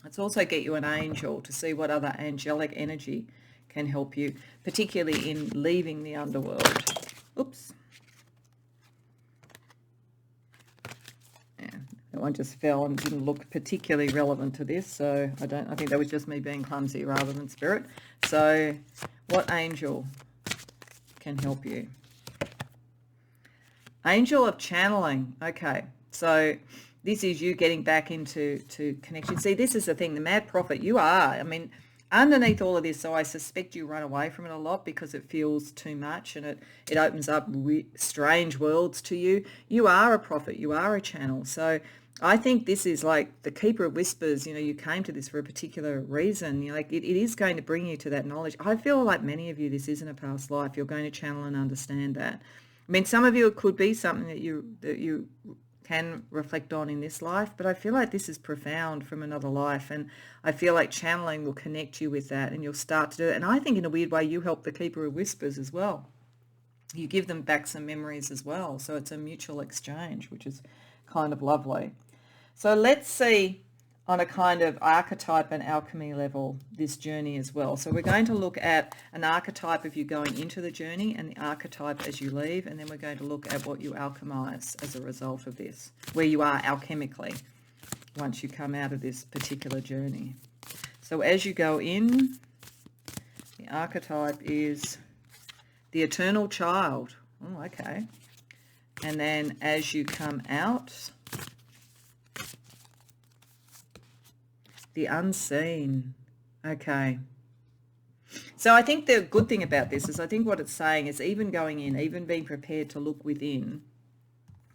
Let's also get you an angel to see what other angelic energy can help you, particularly in leaving the underworld. Oops. Yeah, that one just fell and didn't look particularly relevant to this, so I think that was just me being clumsy rather than spirit. So what angel can help you? Angel of channeling. Okay, so this is you getting back into connection. See, this is the thing, the Mad Prophet, you are, underneath all of this, so I suspect you run away from it a lot because it feels too much and it opens up strange worlds to you. You are a prophet, you are a channel. So I think this is like the Keeper of Whispers, you came to this for a particular reason. It is going to bring you to that knowledge. I feel like many of you, this isn't a past life. You're going to channel and understand that. Some of you, it could be something that you can reflect on in this life, but I feel like this is profound from another life, and I feel like channeling will connect you with that, and you'll start to do it. And I think in a weird way, you help the Keeper of Whispers as well. You give them back some memories as well, so it's a mutual exchange, which is kind of lovely. So let's see on a kind of archetype and alchemy level this journey as well. So we're going to look at an archetype of you going into the journey and the archetype as you leave, and then we're going to look at what you alchemize as a result of this, where you are alchemically once you come out of this particular journey. So as you go in, the archetype is the Eternal Child. Oh, okay. And then as you come out, the unseen. Okay. So I think the good thing about this is I think what it's saying is even going in, even being prepared to look within,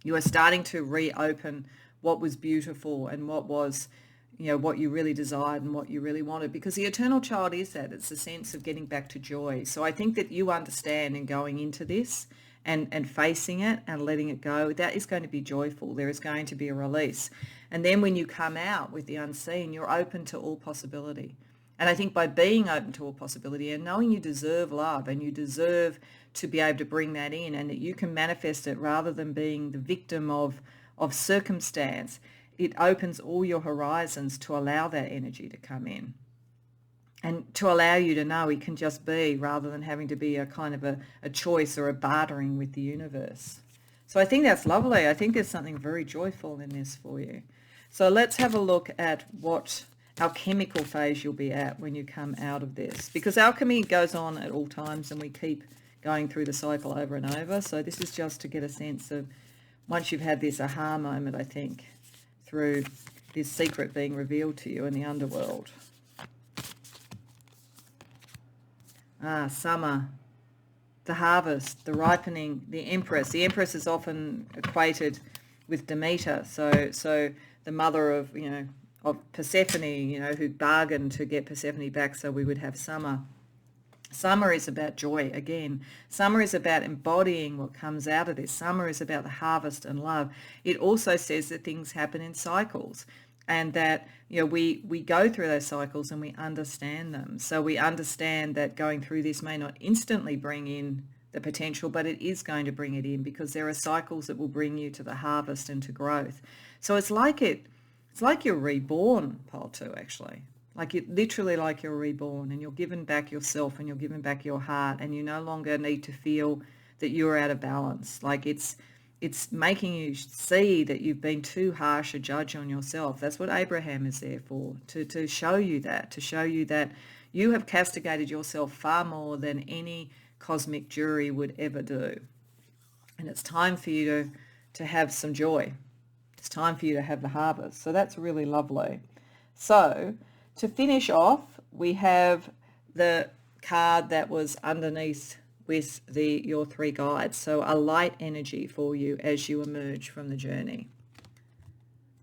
you are starting to reopen what was beautiful and what was, what you really desired and what you really wanted, because the eternal child is that. It's a sense of getting back to joy. So I think that you understand in going into this and facing it and letting it go, that is going to be joyful. There is going to be a release. And then when you come out with the unseen, you're open to all possibility. And I think by being open to all possibility and knowing you deserve love and you deserve to be able to bring that in and that you can manifest it rather than being the victim of circumstance, it opens all your horizons to allow that energy to come in and to allow you to know it can just be, rather than having to be a kind of a choice or a bartering with the universe. So I think that's lovely. I think there's something very joyful in this for you. So let's have a look at what alchemical phase you'll be at when you come out of this, because alchemy goes on at all times and we keep going through the cycle over and over. So this is just to get a sense of, once you've had this aha moment, I think, through this secret being revealed to you in the underworld. Summer, the harvest, the ripening, the empress. The empress is often equated with Demeter, so the mother of Persephone, who bargained to get Persephone back so we would have summer. Summer is about joy again. Summer is about embodying what comes out of this. Summer is about the harvest and love. It also says that things happen in cycles and that we go through those cycles and we understand them. So we understand that going through this may not instantly bring in the potential, but it is going to bring it in, because there are cycles that will bring you to the harvest and to growth. So it's like you're reborn, Pile 2, actually. Literally like you're reborn, and you're given back yourself and you're given back your heart, and you no longer need to feel that you're out of balance. Like it's making you see that you've been too harsh a judge on yourself. That's what Abraham is there for, to show you that you have castigated yourself far more than any cosmic jury would ever do. And it's time for you to have some joy. It's time for you to have the harvest. So that's really lovely. So to finish off, we have the card that was underneath with your 3 guides. So a light energy for you as you emerge from the journey.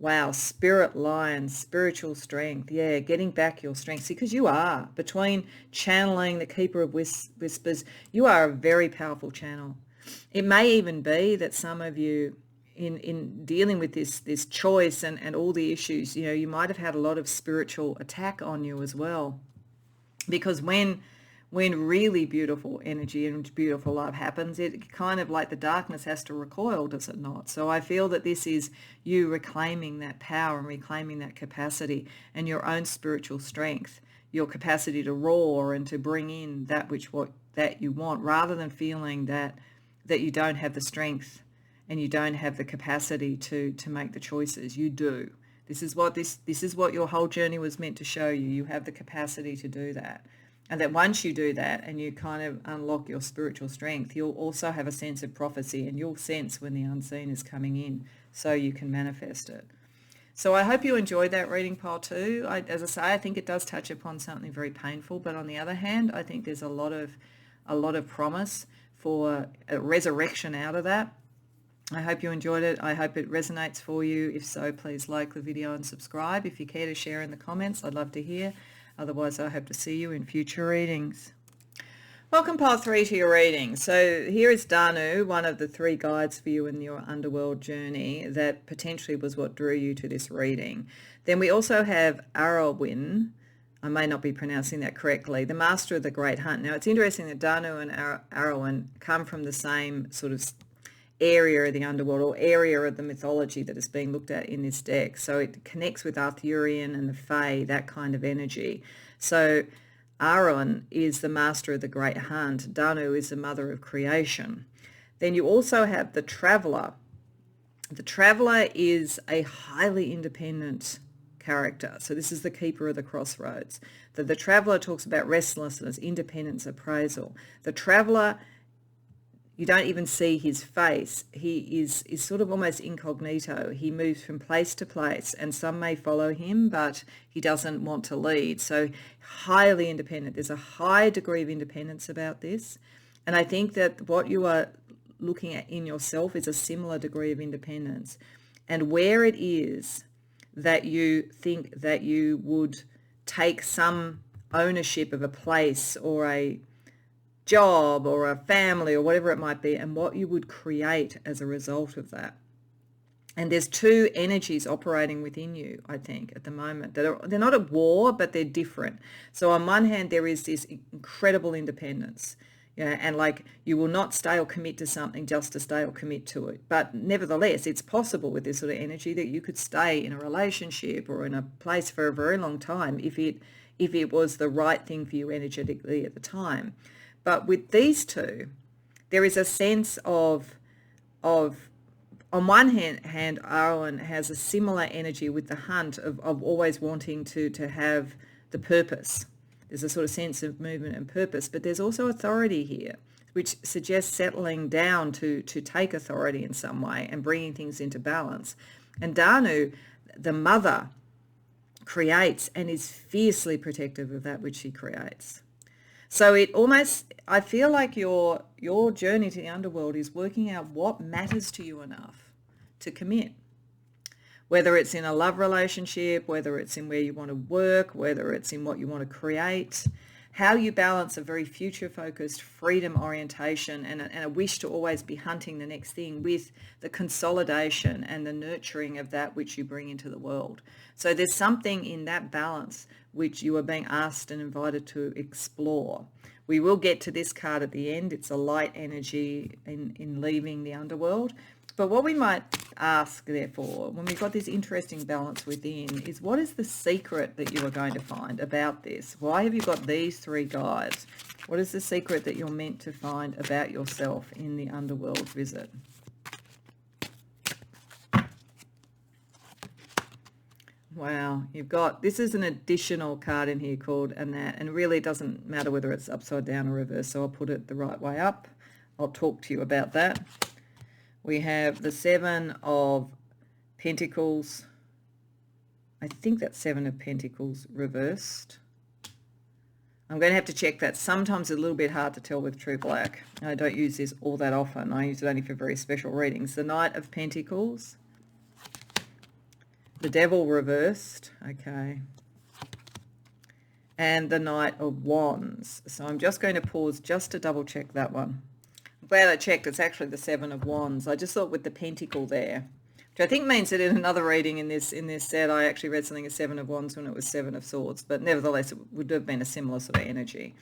Wow, spirit lion, spiritual strength. Yeah, getting back your strength. See, because you are, between channeling, the keeper of whispers, you are a very powerful channel. It may even be that some of you, in dealing with this choice and all the issues, you might have had a lot of spiritual attack on you as well. Because when really beautiful energy and beautiful love happens, it kind of like the darkness has to recoil, does it not? So I feel that this is you reclaiming that power and reclaiming that capacity and your own spiritual strength, your capacity to roar and to bring in that you want, rather than feeling that you don't have the strength and you don't have the capacity to make the choices. You do. This is what your whole journey was meant to show you. You have the capacity to do that. And that once you do that and you kind of unlock your spiritual strength, you'll also have a sense of prophecy, and you'll sense when the unseen is coming in so you can manifest it. So I hope you enjoyed that reading, Pile 2. As I say, I think it does touch upon something very painful, but on the other hand, I think there's a lot of promise for a resurrection out of that. I hope you enjoyed it. I hope it resonates for you. If so, please like the video and subscribe. If you care to share in the comments, I'd love to hear. Otherwise, I hope to see you in future readings. Welcome, Pile 3, to your reading. So here is Danu, one of the 3 guides for you in your underworld journey that potentially was what drew you to this reading. Then we also have Arawin. I may not be pronouncing that correctly, the master of the great hunt. Now, it's interesting that Danu and Arawin come from the same sort of area of the underworld, or area of the mythology that is being looked at in this deck. So it connects with Arthurian and the Fae, that kind of energy. So Aaron is the master of the great hunt. Danu is the mother of creation. Then you also have the traveler. The traveler is a highly independent character. So this is the keeper of the crossroads. The traveler talks about restlessness, independence, appraisal. The traveler You don't even see his face. He is sort of almost incognito. He moves from place to place, and some may follow him, but he doesn't want to lead. So highly independent. There's a high degree of independence about this. And I think that what you are looking at in yourself is a similar degree of independence. And where it is that you think that you would take some ownership of a place or a job or a family or whatever it might be, and what you would create as a result of that. And there's two energies operating within you, I think, at the moment. They're not at war, but they're different. So on one hand, there is this incredible independence. And like you will not stay or commit to something just to stay or commit to it. But nevertheless, it's possible with this sort of energy that you could stay in a relationship or in a place for a very long time if it was the right thing for you energetically at the time. But with these two, there is a sense of on one hand, Arwen has a similar energy with the hunt of always wanting to have the purpose. There's a sort of sense of movement and purpose, but there's also authority here, which suggests settling down to take authority in some way and bringing things into balance. And Danu, the mother, creates and is fiercely protective of that which she creates. So it almost, I feel like your journey to the underworld is working out what matters to you enough to commit. Whether it's in a love relationship, whether it's in where you want to work, whether it's in what you want to create, how you balance a very future-focused freedom orientation and a wish to always be hunting the next thing with the consolidation and the nurturing of that which you bring into the world. So there's something in that balance which you are being asked and invited to explore. We will get to this card at the end. It's a light energy in leaving the underworld. But what we might ask, therefore, when we've got this interesting balance within, is what is the secret that you are going to find about this? Why have you got these three guides? What is the secret that you're meant to find about yourself in the underworld visit? Wow, you've got, this is an additional card in here called and really it doesn't matter whether it's upside down or reverse, so I'll put it the right way up. I'll talk to you about that. We have the Seven of Pentacles. I think that's Seven of Pentacles reversed. I'm going to have to check that. Sometimes it's a little bit hard to tell with True Black. I don't use this all that often. I use it only for very special readings. The Knight of Pentacles. The Devil reversed. Okay. And the Knight of Wands. So I'm just going to pause just to double check that one. Glad I checked. It's actually the Seven of Wands. I just thought with the pentacle there, which I think means that in another reading in this set, I actually read something as Seven of Wands when it was Seven of Swords, but nevertheless, it would have been a similar sort of energy.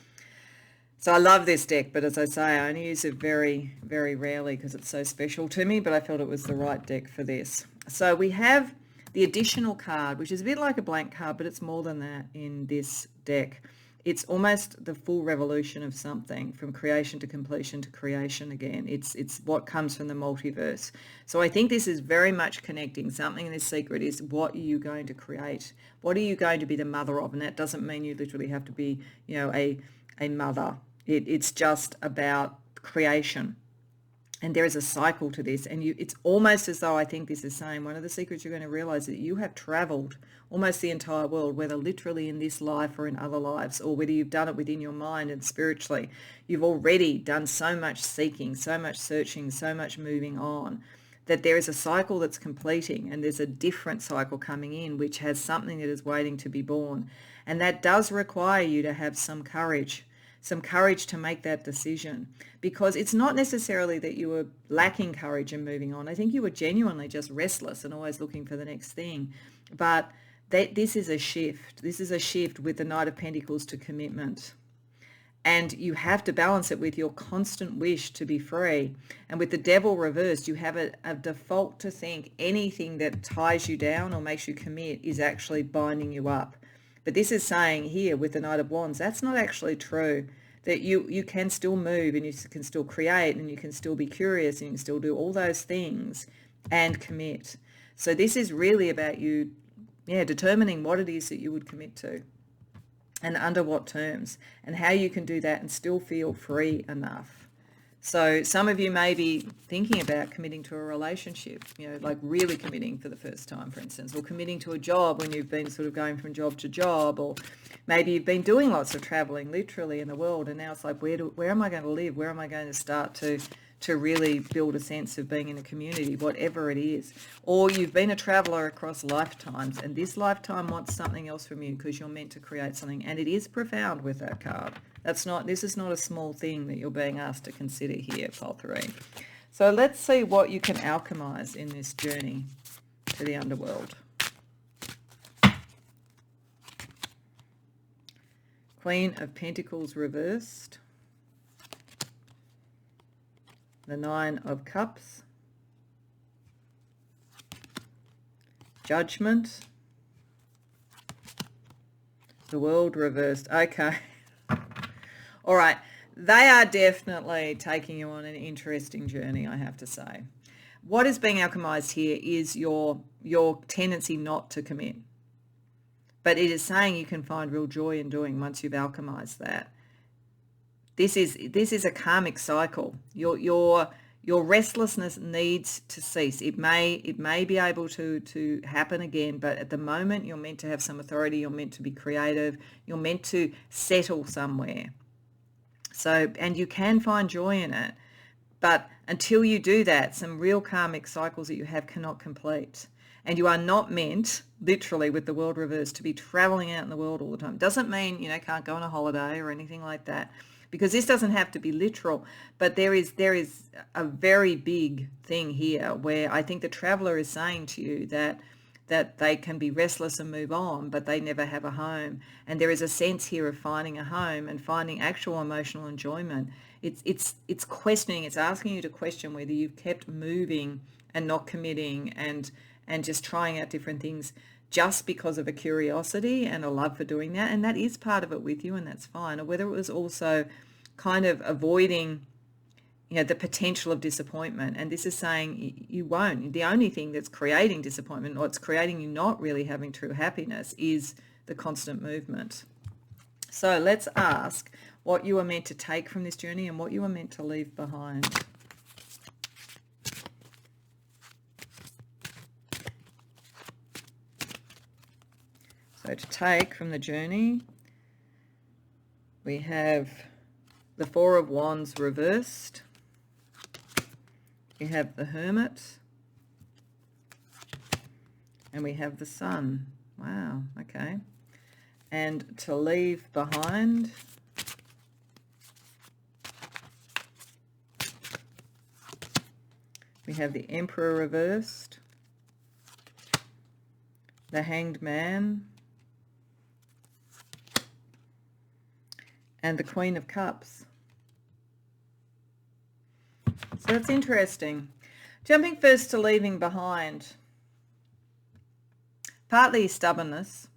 So I love this deck, but as I say, I only use it very, very rarely because it's so special to me, but I felt it was the right deck for this. So we have the additional card, which is a bit like a blank card, but it's more than that in this deck. It's almost the full revolution of something, from creation to completion to creation again. It's what comes from the multiverse. So I think this is very much connecting. Something in this secret is what are you going to create? What are you going to be the mother of? And that doesn't mean you literally have to be, a mother. It's just about creation. And there is a cycle to this. And it's almost as though I think this is saying one of the secrets you're going to realize is that you have traveled almost the entire world, whether literally in this life or in other lives, or whether you've done it within your mind and spiritually. You've already done so much seeking, so much searching, so much moving on, that there is a cycle that's completing and there's a different cycle coming in, which has something that is waiting to be born. And that does require you to have some courage to make that decision, because it's not necessarily that you were lacking courage and moving on. I think you were genuinely just restless and always looking for the next thing. But this is a shift. This is a shift with the Knight of Pentacles to commitment. And you have to balance it with your constant wish to be free. And with the Devil reversed, you have a default to think anything that ties you down or makes you commit is actually binding you up. But this is saying here with the Knight of Wands, that's not actually true. That you can still move and you can still create and you can still be curious and you can still do all those things and commit. So this is really about you, determining what it is that you would commit to and under what terms and how you can do that and still feel free enough. So some of you may be thinking about committing to a relationship, like really committing for the first time, for instance, or committing to a job when you've been sort of going from job to job, or maybe you've been doing lots of traveling literally in the world, and now it's like, where am I going to live? Where am I going to start to really build a sense of being in a community, whatever it is? Or you've been a traveler across lifetimes, and this lifetime wants something else from you because you're meant to create something, and it is profound with that card. This is not a small thing that you're being asked to consider here, pile 3. So let's see what you can alchemize in this journey to the underworld. Queen of Pentacles reversed. The 9 of Cups. Judgment. The World reversed. Okay. All right. They are definitely taking you on an interesting journey, I have to say. What is being alchemized here is your tendency not to commit. But it is saying you can find real joy in doing once you've alchemized that. This is a karmic cycle. Your restlessness needs to cease. It may be able to happen again, but at the moment you're meant to have some authority. You're meant to be creative. You're meant to settle somewhere. So, and you can find joy in it, but until you do that, some real karmic cycles that you have cannot complete. And you are not meant, literally with the World reversed, to be traveling out in the world all the time. Doesn't mean, can't go on a holiday or anything like that, because this doesn't have to be literal. But there is a very big thing here where I think the traveler is saying to you that they can be restless and move on, but they never have a home. And there is a sense here of finding a home and finding actual emotional enjoyment. It's questioning, it's asking you to question whether you've kept moving and not committing and just trying out different things just because of a curiosity and a love for doing that. And that is part of it with you, and that's fine. Or whether it was also kind of avoiding the potential of disappointment. And this is saying you won't. The only thing that's creating disappointment, or it's creating you not really having true happiness, is the constant movement. So let's ask what you are meant to take from this journey and what you are meant to leave behind. So to take from the journey, we have the 4 of Wands reversed. We have the Hermit, and we have the Sun. Wow, okay. And to leave behind, we have the Emperor reversed, the Hanged Man, and the Queen of Cups. So that's interesting. Jumping first to leaving behind. Partly stubbornness,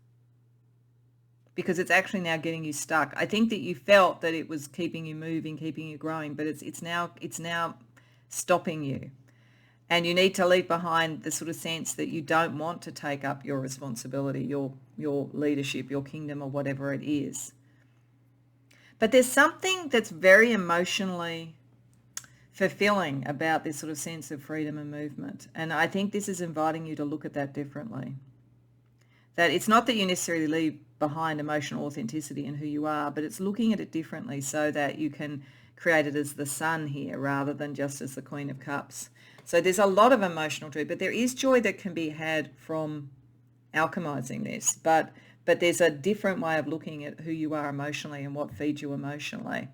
because it's actually now getting you stuck. I think that you felt that it was keeping you moving, keeping you growing, but it's now stopping you. And you need to leave behind the sort of sense that you don't want to take up your responsibility, your leadership, your kingdom, or whatever it is. But there's something that's very emotionally fulfilling about this sort of sense of freedom and movement. And I think this is inviting you to look at that differently. That it's not that you necessarily leave behind emotional authenticity in who you are, but it's looking at it differently so that you can create it as the Sun here rather than just as the Queen of Cups. So there's a lot of emotional joy, but there is joy that can be had from alchemizing this. But there's a different way of looking at who you are emotionally and what feeds you emotionally.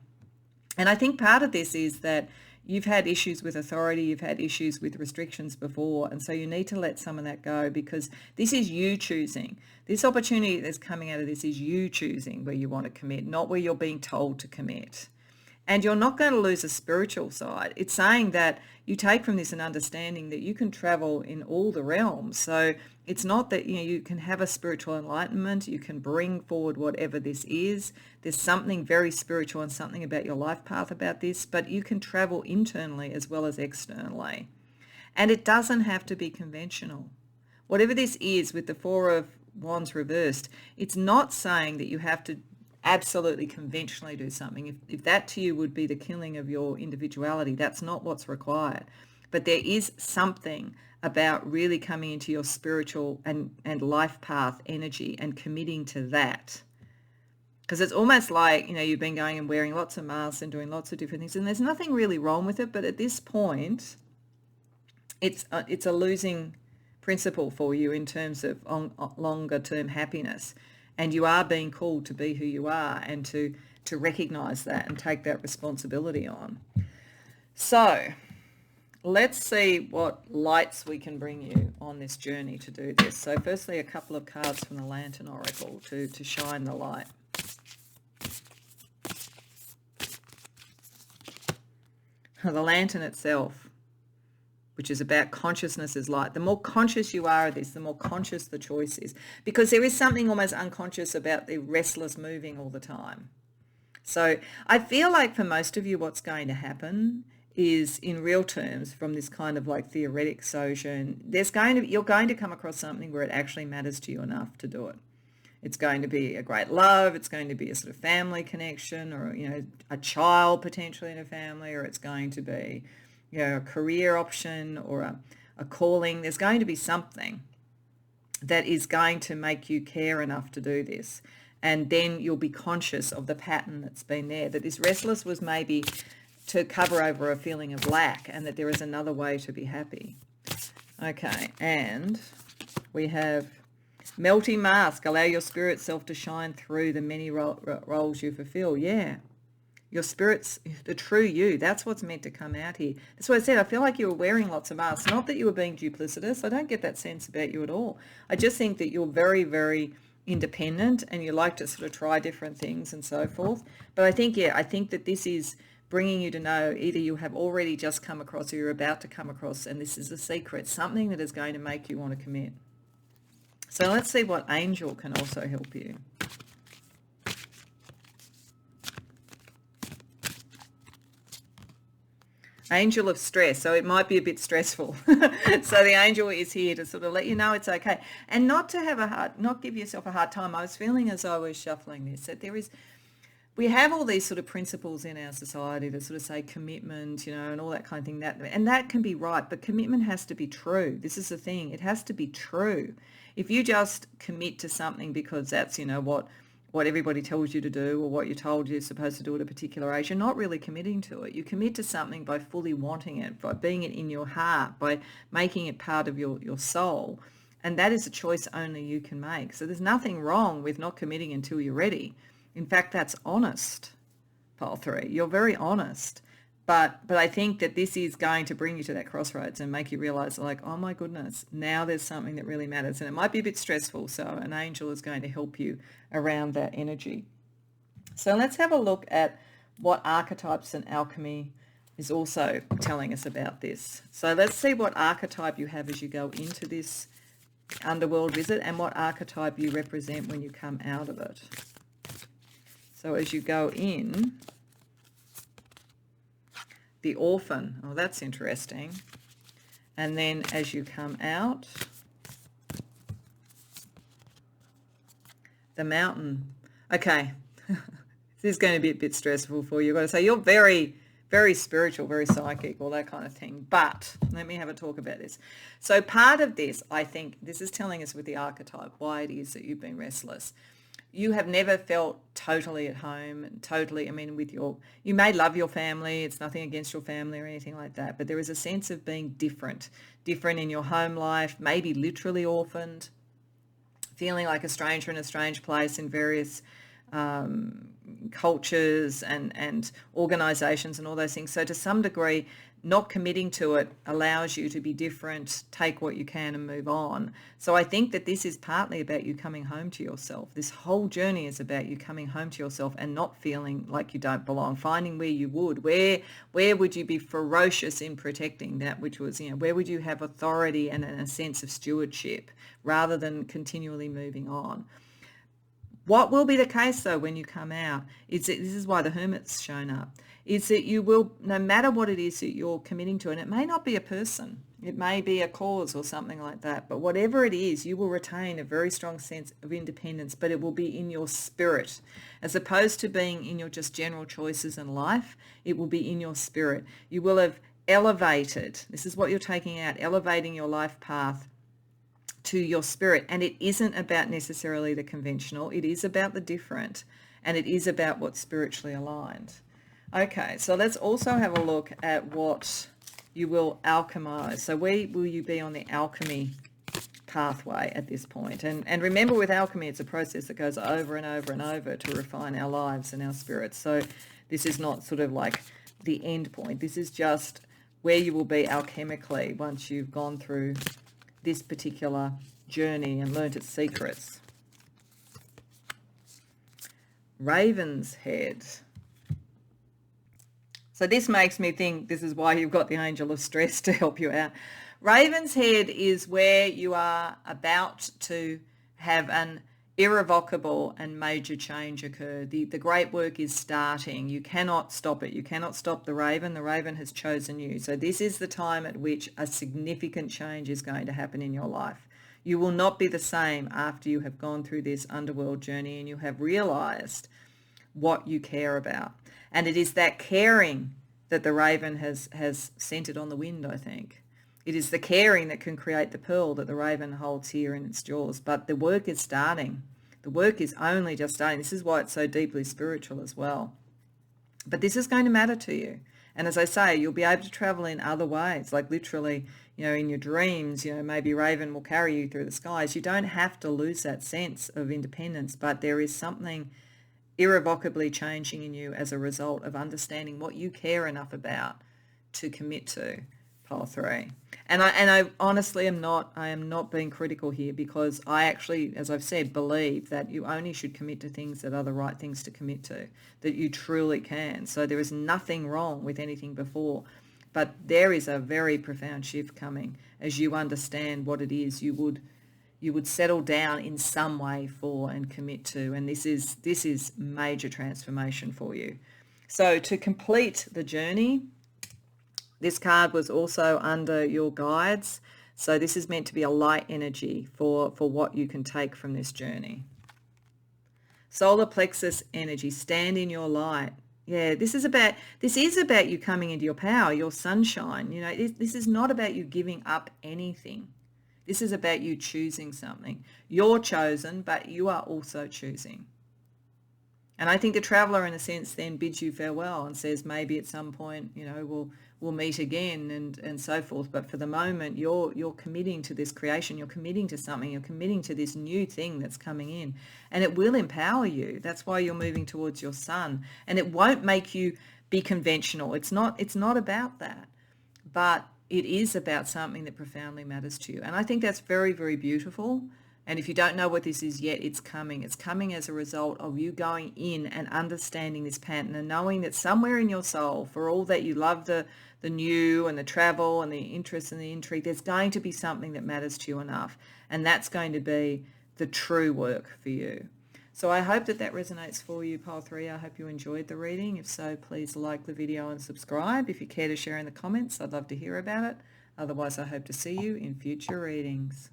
And I think part of this is that you've had issues with authority, you've had issues with restrictions before, and so you need to let some of that go, because this is you choosing. This opportunity that's coming out of this is you choosing where you want to commit, not where you're being told to commit. And you're not going to lose a spiritual side. It's saying that you take from this an understanding that you can travel in all the realms. So it's not that you can have a spiritual enlightenment, you can bring forward whatever this is. There's something very spiritual and something about your life path about this, but you can travel internally as well as externally. And it doesn't have to be conventional. Whatever this is with the 4 of Wands reversed, it's not saying that you have to absolutely conventionally do something, if that to you would be the killing of your individuality, that's not what's required. But there is something about really coming into your spiritual and life path energy and committing to that. Because it's almost like, you've been going and wearing lots of masks and doing lots of different things, and there's nothing really wrong with it. But at this point, it's a losing principle for you in terms of longer term happiness. And you are being called to be who you are and to recognize that and take that responsibility on. So let's see what lights we can bring you on this journey to do this. So firstly, a couple of cards from the Lantern Oracle to shine the light. The lantern itself, which is about consciousness as light. The more conscious you are of this, the more conscious the choice is. Because there is something almost unconscious about the restless moving all the time. So I feel like for most of you, what's going to happen is, in real terms, from this kind of like theoretic sojourn, you're going to come across something where it actually matters to you enough to do it. It's going to be a great love. It's going to be a sort of family connection, or, a child potentially in a family, or it's going to be, a career option or a calling. There's going to be something that is going to make you care enough to do this. And then you'll be conscious of the pattern that's been there, that this restless was maybe to cover over a feeling of lack, and that there is another way to be happy. Okay, and we have melting mask. Allow your spirit self to shine through the many roles you fulfill. Yeah. Your spirit's the true you. That's what's meant to come out here. That's what I said. I feel like you were wearing lots of masks. Not that you were being duplicitous. I don't get that sense about you at all. I just think that you're very, very independent and you like to sort of try different things and so forth. But I think that this is bringing you to know either you have already just come across or you're about to come across, and this is a secret, something that is going to make you want to commit. So let's see what angel can also help you. Angel of stress. So it might be a bit stressful. So the angel is here to sort of let you know it's okay. And not give yourself a hard time. I was feeling as I was shuffling this, that we have all these sort of principles in our society that sort of say commitment, and all that kind of thing. And that can be right, but commitment has to be true. This is the thing. It has to be true. If you just commit to something because that's, what everybody tells you to do or what you're told you're supposed to do at a particular age, you're not really committing to it. You commit to something by fully wanting it, by being it in your heart, by making it part of your soul. And that is a choice only you can make. So there's nothing wrong with not committing until you're ready. In fact, that's honest, Pile 3. You're very honest. But I think that this is going to bring you to that crossroads and make you realize, like, oh my goodness, now there's something that really matters. And it might be a bit stressful, so an angel is going to help you around that energy. So let's have a look at what archetypes and alchemy is also telling us about this. So let's see what archetype you have as you go into this underworld visit and what archetype you represent when you come out of it. So as you go in, the orphan. Oh, that's interesting. And then as you come out, the mountain. Okay. This is going to be a bit stressful for you. I've got to say, you're very, very spiritual, very psychic, all that kind of thing. But let me have a talk about this. So part of this, I think, this is telling us with the archetype why it is that you've been restless. You have never felt totally at home, you may love your family, it's nothing against your family or anything like that, but there is a sense of being different in your home life, maybe literally orphaned, feeling like a stranger in a strange place in various cultures and organisations and all those things. So to some degree, not committing to it allows you to be different, take what you can and move on. So I think that this is partly about you coming home to yourself. This whole journey is about you coming home to yourself and not feeling like you don't belong, finding where you would. Where would you be ferocious in protecting that which was, where would you have authority and a sense of stewardship rather than continually moving on? What will be the case, though, when you come out, is that this is why the Hermit's shown up, is that you will, no matter what it is that you're committing to, and it may not be a person, It may be a cause or something like that. But whatever it is, you will retain a very strong sense of independence, but it will be in your spirit. As opposed to being in your just general choices in life, it will be in your spirit. You will have elevated, this is what you're taking out, elevating your life path to your spirit. And it isn't about necessarily the conventional. It is about the different. And it is about what's spiritually aligned. Okay, so let's also have a look at what you will alchemize. So where will you be on the alchemy pathway at this point? And remember, with alchemy, it's a process that goes over and over and over to refine our lives and our spirits. So this is not sort of like the end point. This is just where you will be alchemically once you've gone through this particular journey and learnt its secrets. Raven's head. So this makes me think this is why you've got the angel of stress to help you out. Raven's head is where you are about to have an irrevocable and major change occur. The great work is starting. You cannot stop it. You cannot stop the raven. The raven has chosen you. So this is the time at which a significant change is going to happen in your life. You will not be the same after you have gone through this underworld journey and you have realized what you care about. And it is that caring that the raven has centered on the wind, I think. It is the caring that can create the pearl that the raven holds here in its jaws. But the work is starting. The work is only just starting. This is why it's so deeply spiritual as well. But this is going to matter to you. And as I say, you'll be able to travel in other ways, like literally, in your dreams, maybe raven will carry you through the skies. You don't have to lose that sense of independence, but there is something irrevocably changing in you as a result of understanding what you care enough about to commit to, pile 3. And I honestly am not being critical here, because I actually, as I've said, believe that you only should commit to things that are the right things to commit to, that you truly can. So there is nothing wrong with anything before, but there is a very profound shift coming as you understand what it is you would settle down in some way for and commit to. And this is major transformation for you. So to complete the journey, this card was also under your guides. So this is meant to be a light energy for what you can take from this journey. Solar plexus energy, stand in your light. Yeah, this is about you coming into your power, your sunshine. This is not about you giving up anything. This is about you choosing something. You're chosen, but you are also choosing. And I think the traveller, in a sense, then bids you farewell and says maybe at some point, we'll meet again and so forth. But for the moment, you're committing to this creation. You're committing to something. You're committing to this new thing that's coming in. And it will empower you. That's why you're moving towards your sun. And it won't make you be conventional. It's not about that. But it is about something that profoundly matters to you. And I think that's very, very beautiful. And if you don't know what this is yet, it's coming. It's coming as a result of you going in and understanding this pattern and knowing that somewhere in your soul, for all that you love the new and the travel and the interest and the intrigue, there's going to be something that matters to you enough. And that's going to be the true work for you. So I hope that resonates for you, pile 3. I hope you enjoyed the reading. If so, please like the video and subscribe. If you care to share in the comments, I'd love to hear about it. Otherwise, I hope to see you in future readings.